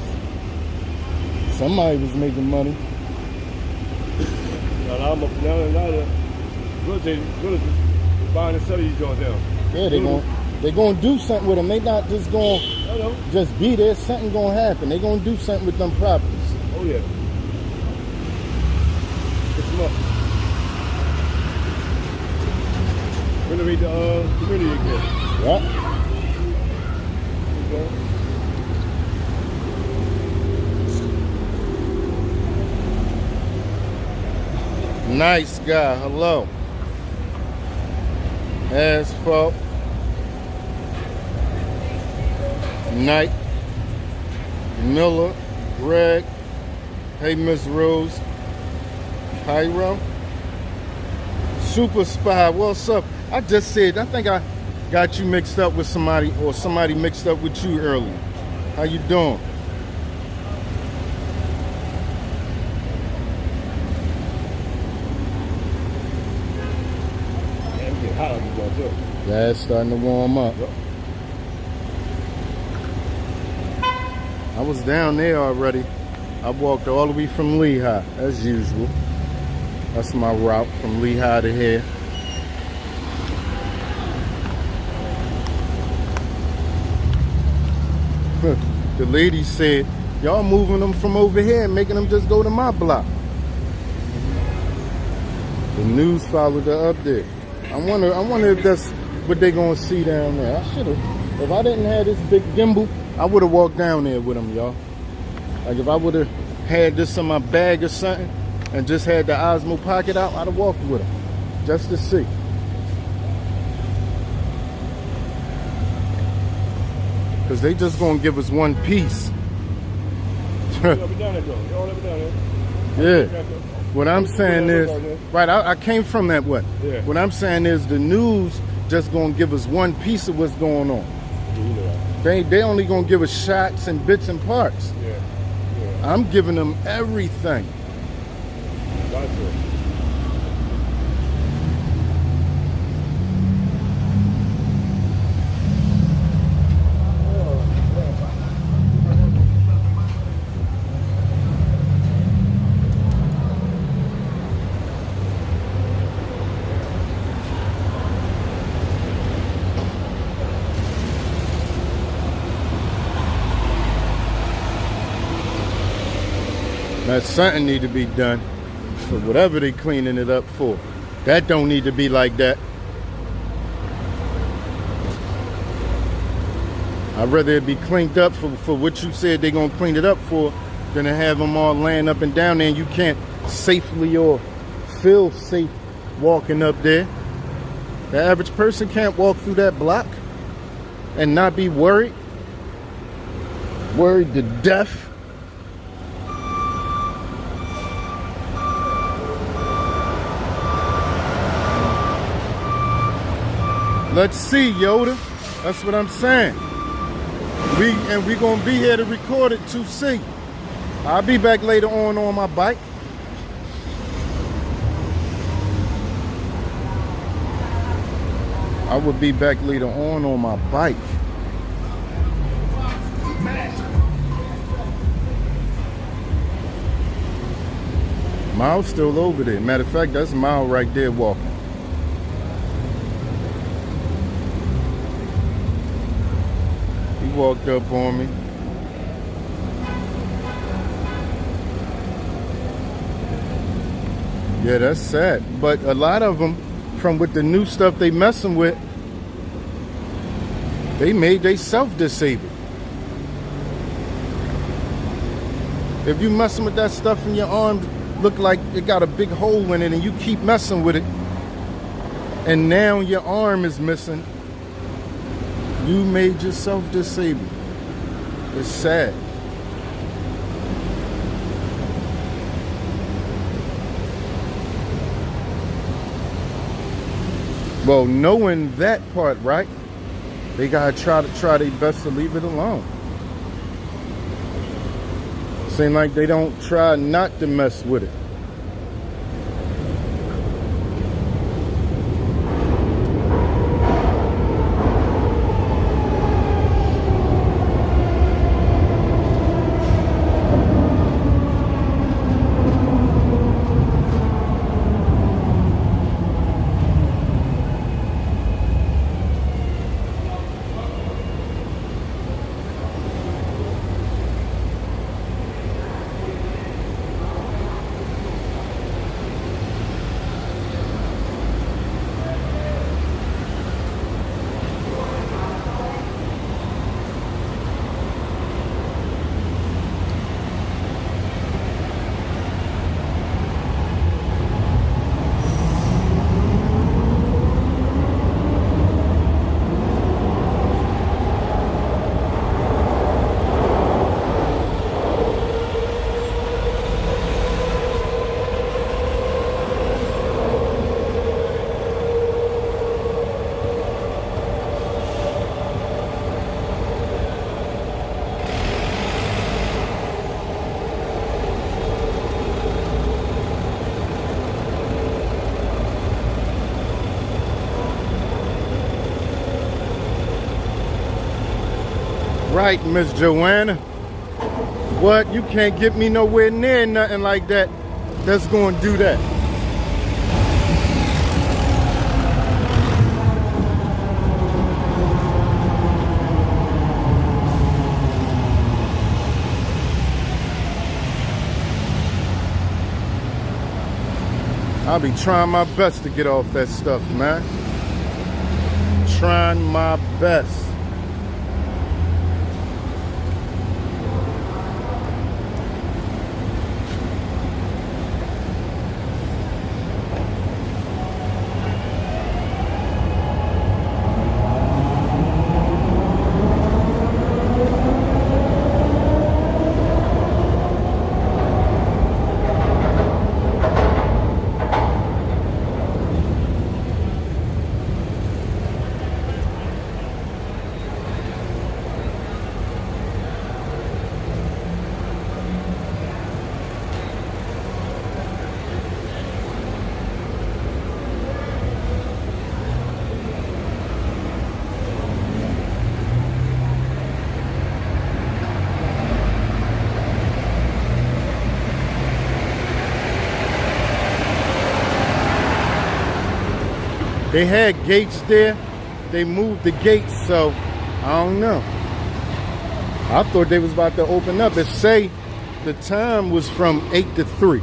Somebody was making money. Now the villagers buying and selling these joints down. Yeah, they gonna do something with them. They not just gonna just be there. Something gonna happen. They gonna do something with them properties. Oh yeah. Pick them up. Renovate the community again. What? Nice guy. Hello. Asphalt. Knight. Miller. Greg. Hey, Miss Rose. Pyro. Super Spy. What's up? I just said, I think I got you mixed up with somebody, or somebody mixed up with you earlier. How you doing? Yeah, it's starting to warm up. I was down there already. I walked all the way from Lehigh, as usual. That's my route from Lehigh to here. The lady said, y'all moving them from over here and making them just go to my block. The news followed her up there. I wonder if that's what they gonna see down there. I should have. If I didn't have this big gimbal, I would have walked down there with them, y'all. Like if I would have had this in my bag or something and just had the Osmo Pocket out, I'd have walked with them just to see. Because they just gonna give us one piece. Yeah. What I'm saying is, right, I came from that way. Yeah. What I'm saying is the news just gonna give us one piece of what's going on. They only gonna give us shots and bits and parts. Yeah. Yeah. I'm giving them everything. Gotcha. That something need to be done for whatever they cleaning it up for. That don't need to be like that. I'd rather it be cleaned up for what you said they're gonna clean it up for than to have them all laying up and down there and you can't safely or feel safe walking up there. The average person can't walk through that block and not be worried to death. Let's see, Yoda. That's what I'm saying. We gonna be here to record it to see. I'll be back later on my bike. I will be back later on my bike. Miles still over there. Matter of fact, that's Miles right there walking. Walked up on me. Yeah, that's sad. But a lot of them, from with the new stuff they messing with, They made they self-disabled. If you messing with that stuff in your arm, look like it got a big hole in it, and you keep messing with it, and now your arm is missing, you made yourself disabled. It's sad. Well, knowing that part, right? They gotta try their best to leave it alone. Seem like they don't try not to mess with it. Right, Miss Joanna. What? You can't get me nowhere near nothing like that that's going to do that. I'll be trying my best to get off that stuff, man. Trying my best. They had gates there. They moved the gates, so I don't know. I thought they was about to open up. It say the time was from 8 to 3.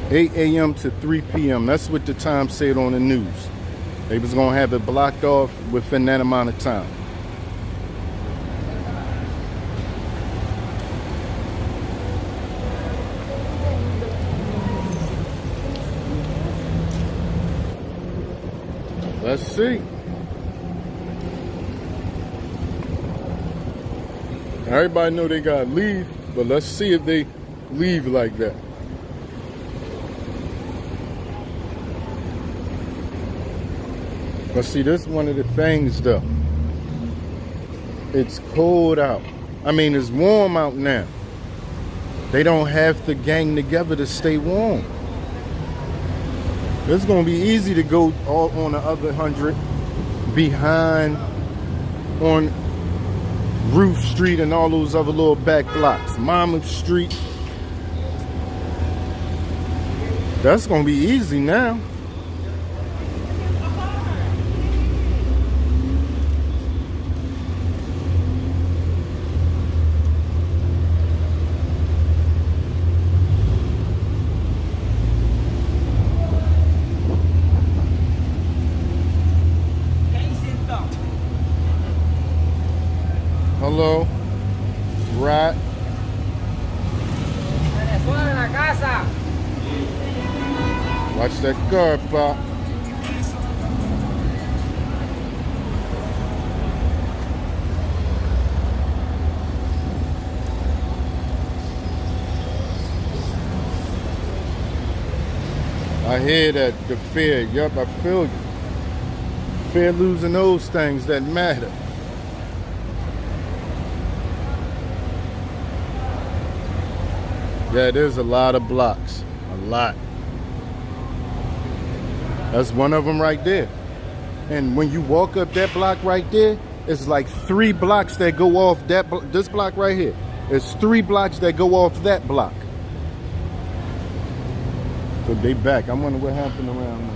"8 a.m. to 3 p.m. That's what the time said on the news. They was gonna have it blocked off within that amount of time. Let's see. Everybody know they gotta leave, but let's see if they leave like that. But see, this is one of the things though. It's cold out. I mean, it's warm out now. They don't have to gang together to stay warm. It's gonna be easy to go all on the other 100 behind on Roof Street and all those other little back blocks. Monmouth Street. That's gonna be easy now. that car, Pop. I hear that, the fear. Yup, I feel you. Fear losing those things that matter. Yeah, there's a lot of blocks. A lot. That's one of them right there. And when you walk up that block right there, it's like 3 blocks that go off that this block right here. It's 3 blocks that go off that block. So they back. I wonder what happened around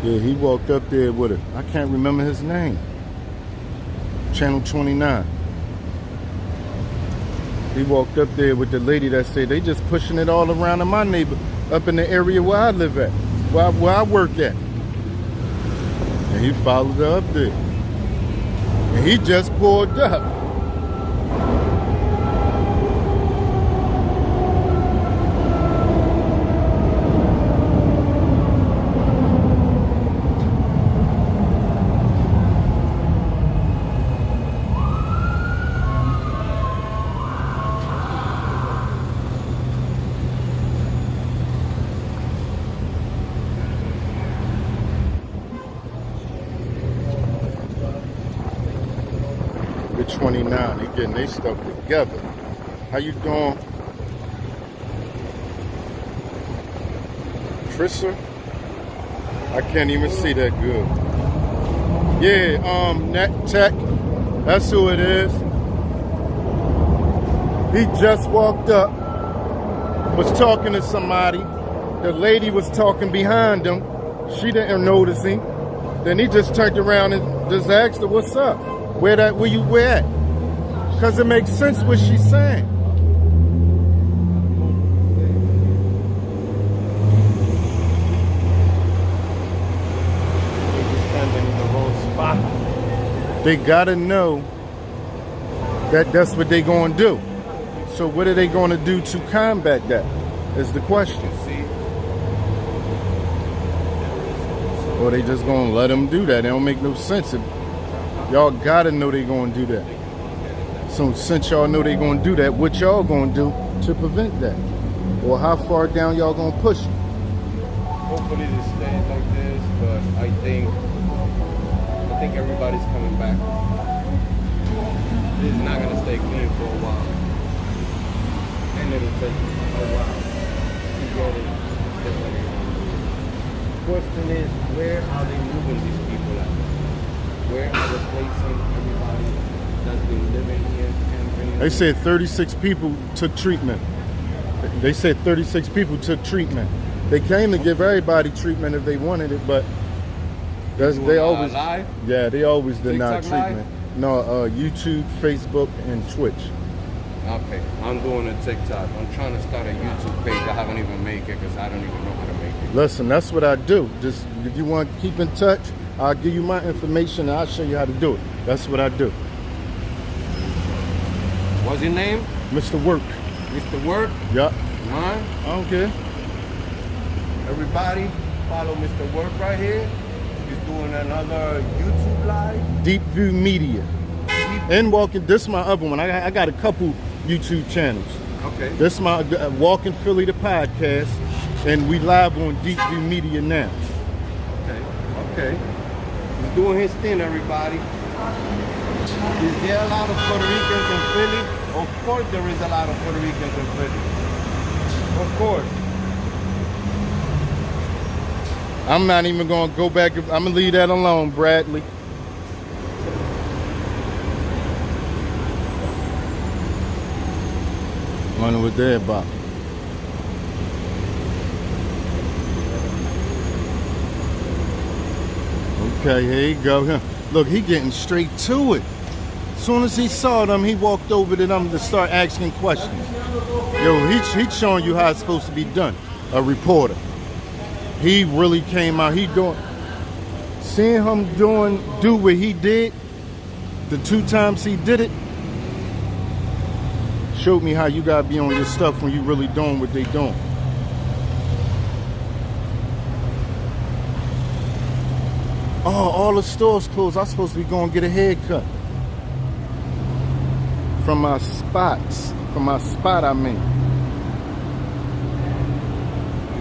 there. Yeah, he walked up there with it. I can't remember his name. Channel 29. He walked up there with the lady that said they just pushing it all around in my neighbor, up in the area where I live at, where I work at. And he followed her up there. And he just pulled up. The 29, they getting their stuff together. How you doing? Trisha? I can't even see that good. Yeah, Net Tech. That's who it is. He just walked up, was talking to somebody. The lady was talking behind him. She didn't notice him. Then he just turned around and just asked her, what's up? Where at? Because it makes sense what she's saying. They gotta know that that's what they gonna do. So what are they gonna do to combat that? Is the question. Or they just gonna let them do that? It don't make no sense. Y'all gotta know they gonna do that. So since y'all know they gonna do that, what y'all gonna do to prevent that? Or how far down y'all gonna push it? Hopefully they stay like this, but I think everybody's coming back. This is not gonna stay clean for a while. And it'll take a while to get it. The question is, where are they moving these people at? Where are they placing everybody that's been living here? They said 36 people took treatment. They said 36 people took treatment. They came to give everybody treatment if they wanted it, but they always live? Yeah, they always deny TikTok treatment. No, YouTube, Facebook, and Twitch. Okay, I'm doing a TikTok. I'm trying to start a YouTube page. I haven't even made it because I don't even know how to make it. Listen, that's what I do. Just if you want to keep in touch, I'll give you my information and I'll show you how to do it. That's what I do. What's your name? Mr. Work. Mr. Work? Yup. Mine? I don't care. Everybody follow Mr. Work right here. He's doing another YouTube live. DEEPVIEW Media. And Walking, this is my other one. I got a couple YouTube channels. Okay. This is my Walking Philly, the podcast. And we live on DEEPVIEW Media now. Okay. He's doing his thing, everybody. Is there a lot of Puerto Ricans in Philly? Of course there is a lot of Puerto Ricans in Philly. Of course. I'm not even going to go back. I'm going to leave that alone, Bradley. Wonder what they're about. Okay, here you go. Look, he getting straight to it. As soon as he saw them, he walked over to them to start asking questions. Yo, he's showing you how it's supposed to be done. A reporter. He really came out. Seeing him do what he did, the 2 times he did it, showed me how you gotta be on your stuff when you really doing what they doing. Oh, all the stores closed. I'm supposed to be going to get a haircut. From my spots. From my spot, I mean.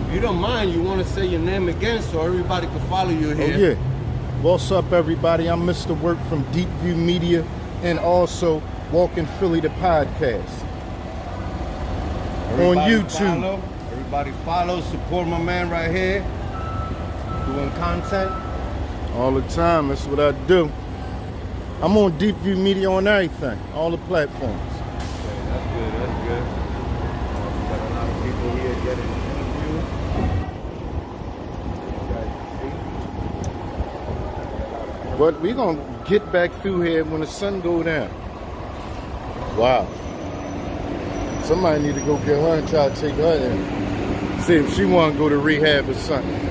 If you don't mind, you want to say your name again so everybody can follow you here. Oh, yeah. What's up, everybody? I'm Mr. Work from DEEPVIEW Media and also Walking Philly, the podcast. Everybody on YouTube. Everybody follow, support my man right here. Doing content. All the time, that's what I do. I'm on DEEPVIEW Media on everything, all the platforms. Okay, that's good, that's good. Got a lot of people here getting interviewed. But we're going to get back through here when the sun go down. Wow. Somebody need to go get her and try to take her in. See if she want to go to rehab or something.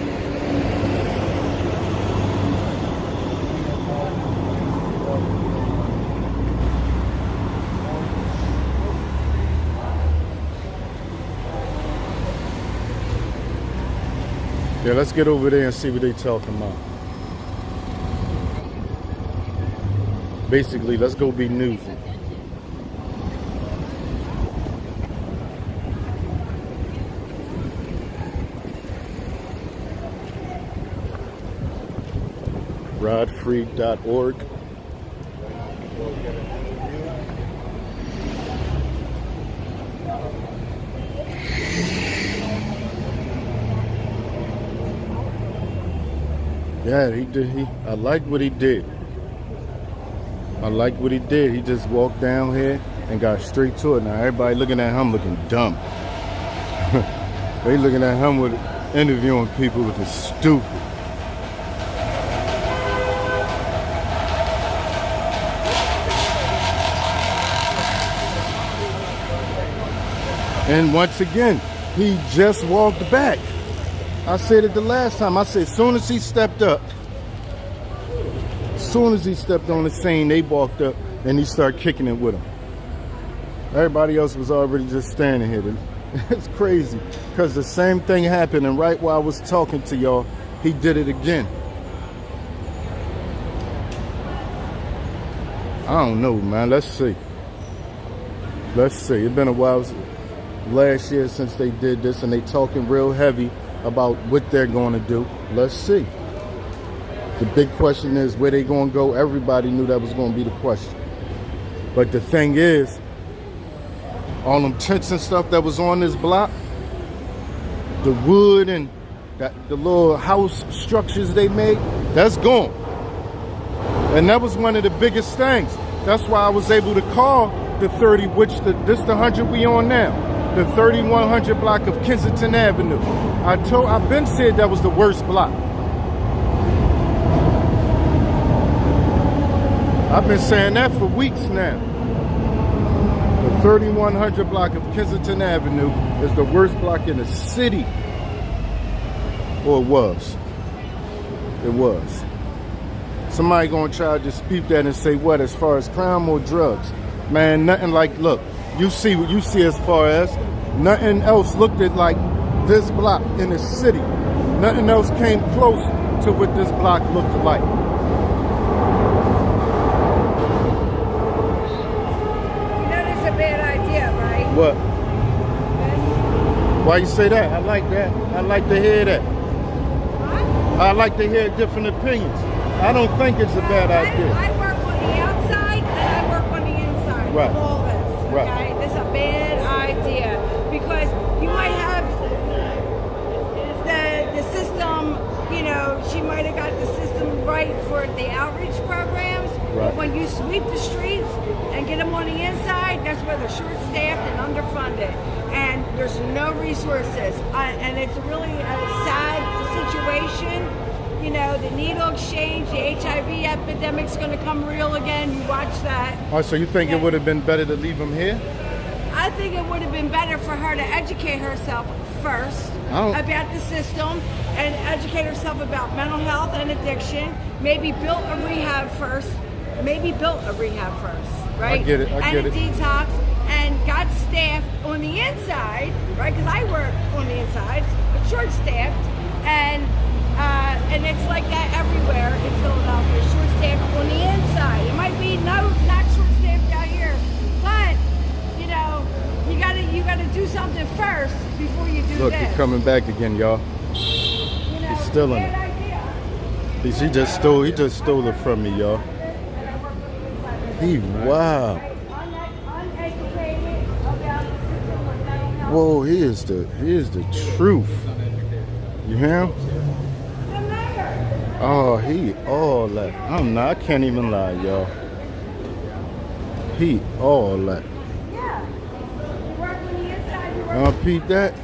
Yeah, let's get over there and see what they talking about. Basically, let's go be newsy. rodfree.org. Yeah, he did. I like what he did. I like what he did. He just walked down here and got straight to it. Now everybody looking at him looking dumb. They looking at him with interviewing people looking stupid. And once again, he just walked back. I said it the last time. I said as soon as he stepped up, as soon as he stepped on the scene, they walked up and he started kicking it with him. Everybody else was already just standing here. It's crazy because the same thing happened, and right while I was talking to y'all, he did it again. I don't know, man. Let's see. Let's see. It's been a while last year since they did this, and they talking real heavy about what they're going to do. Let's see. The big question is where they going to go. Everybody knew that was going to be the question. But the thing is, all them tents and stuff that was on this block, the wood and the little house structures they made, that's gone. And that was one of the biggest things. That's why I was able to call the 30, this the 100 we on now. The 3100 block of Kensington Avenue. I've been said that was the worst block. I've been saying that for weeks now. The 3100 block of Kensington Avenue is the worst block in the city. Or it was. It was. Somebody gonna try to dispute that and say what, as far as crime or drugs? Man, nothing like, look, you see what you see as far as nothing else looked at like this block in the city. Nothing else came close to what this block looked like. You know that's a bad idea, right? What? Why you say that? I like that. I like to hear that. What? I like to hear different opinions. I don't think it's a bad idea. I work on the outside and I work on the inside. Right. Of all this. Right. Okay? This is a bad idea because you might have the system, you know, she might have got the system right for the outreach programs. Right. But when you sweep the streets and get them on the inside, that's where they're short-staffed and underfunded. And there's no resources. And it's really a sad situation. You know, the needle exchange, the HIV epidemic's going to come real again. You watch that. Oh, so you think it would have been better to leave him here? I think it would have been better for her to educate herself first about the system and educate herself about mental health and addiction. Maybe built a rehab first. Right? I get it. And a detox. And got staff on the inside, right? Because I work on the inside, but short-staffed, and it's like that everywhere in Philadelphia. Short-staffed on the inside. It might be not short-staffed out here, but you know, you gotta do something first before you do Look, this. he's coming back again, y'all. You know, He's stealing it. He just stole it from me, y'all. He wow. Whoa, he is the truth. You hear him? Oh, he all that. I can't even lie, y'all. He all that. Repeat that.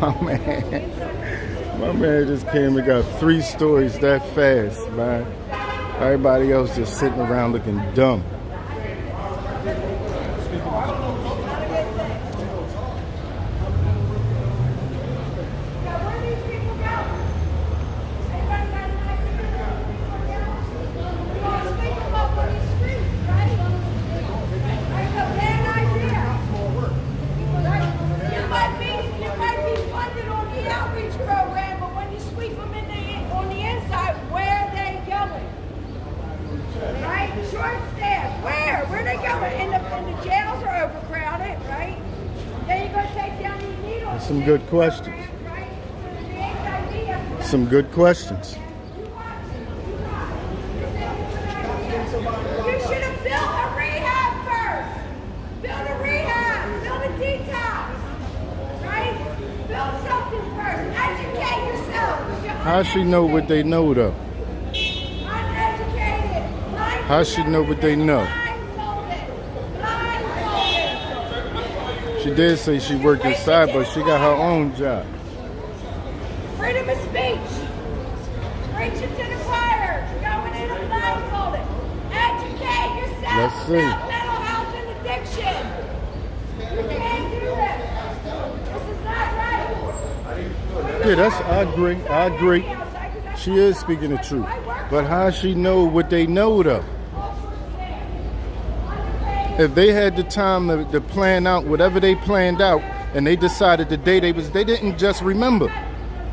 My man just came and got 3 stories that fast, man. Everybody else just sitting around looking dumb. Some good questions. Some good questions. You should have built a rehab first. Build a rehab. Build a detox. Right? Build something first. Educate yourself. How she know what they know though? Uneducated. How she know what they know? She did say she worked inside, but she got her own job. Freedom of speech. Preaching to the choir. Going in and blindfolded. Educate yourself. Let's see. About mental health and addiction. You can't do this. This is not right. Yeah, I agree. She is speaking the truth. But how she know what they know though? If they had the time to plan out whatever they planned out and they decided the day they didn't just remember.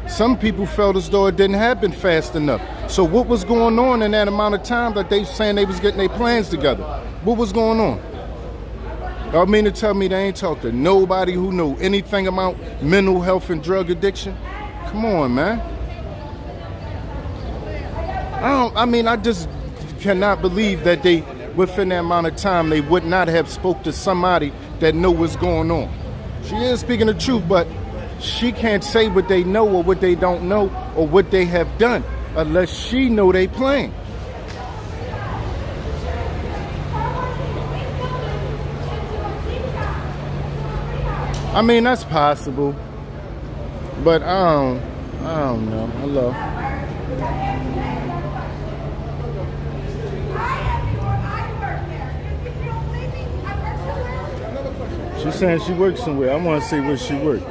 Some people felt as though it didn't happen fast enough. So what was going on in that amount of time that they saying they was getting their plans together? What was going on? Y'all mean to tell me they ain't talked to nobody who knew anything about mental health and drug addiction? Come on, man. I just cannot believe that they, within that amount of time, they would not have spoke to somebody that know what's going on. She is speaking the truth, but she can't say what they know or what they don't know or what they have done unless she know they plan. I mean, that's possible, but I don't know. Hello. She's saying she works somewhere. I want to see where she works.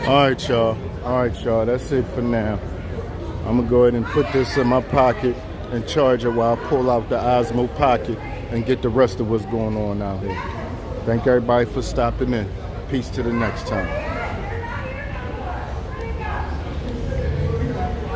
All right, y'all. That's it for now. I'm gonna go ahead and put this in my pocket and charge it while I pull out the Osmo Pocket and get the rest of what's going on out here. Thank everybody for stopping in. Peace to the next time.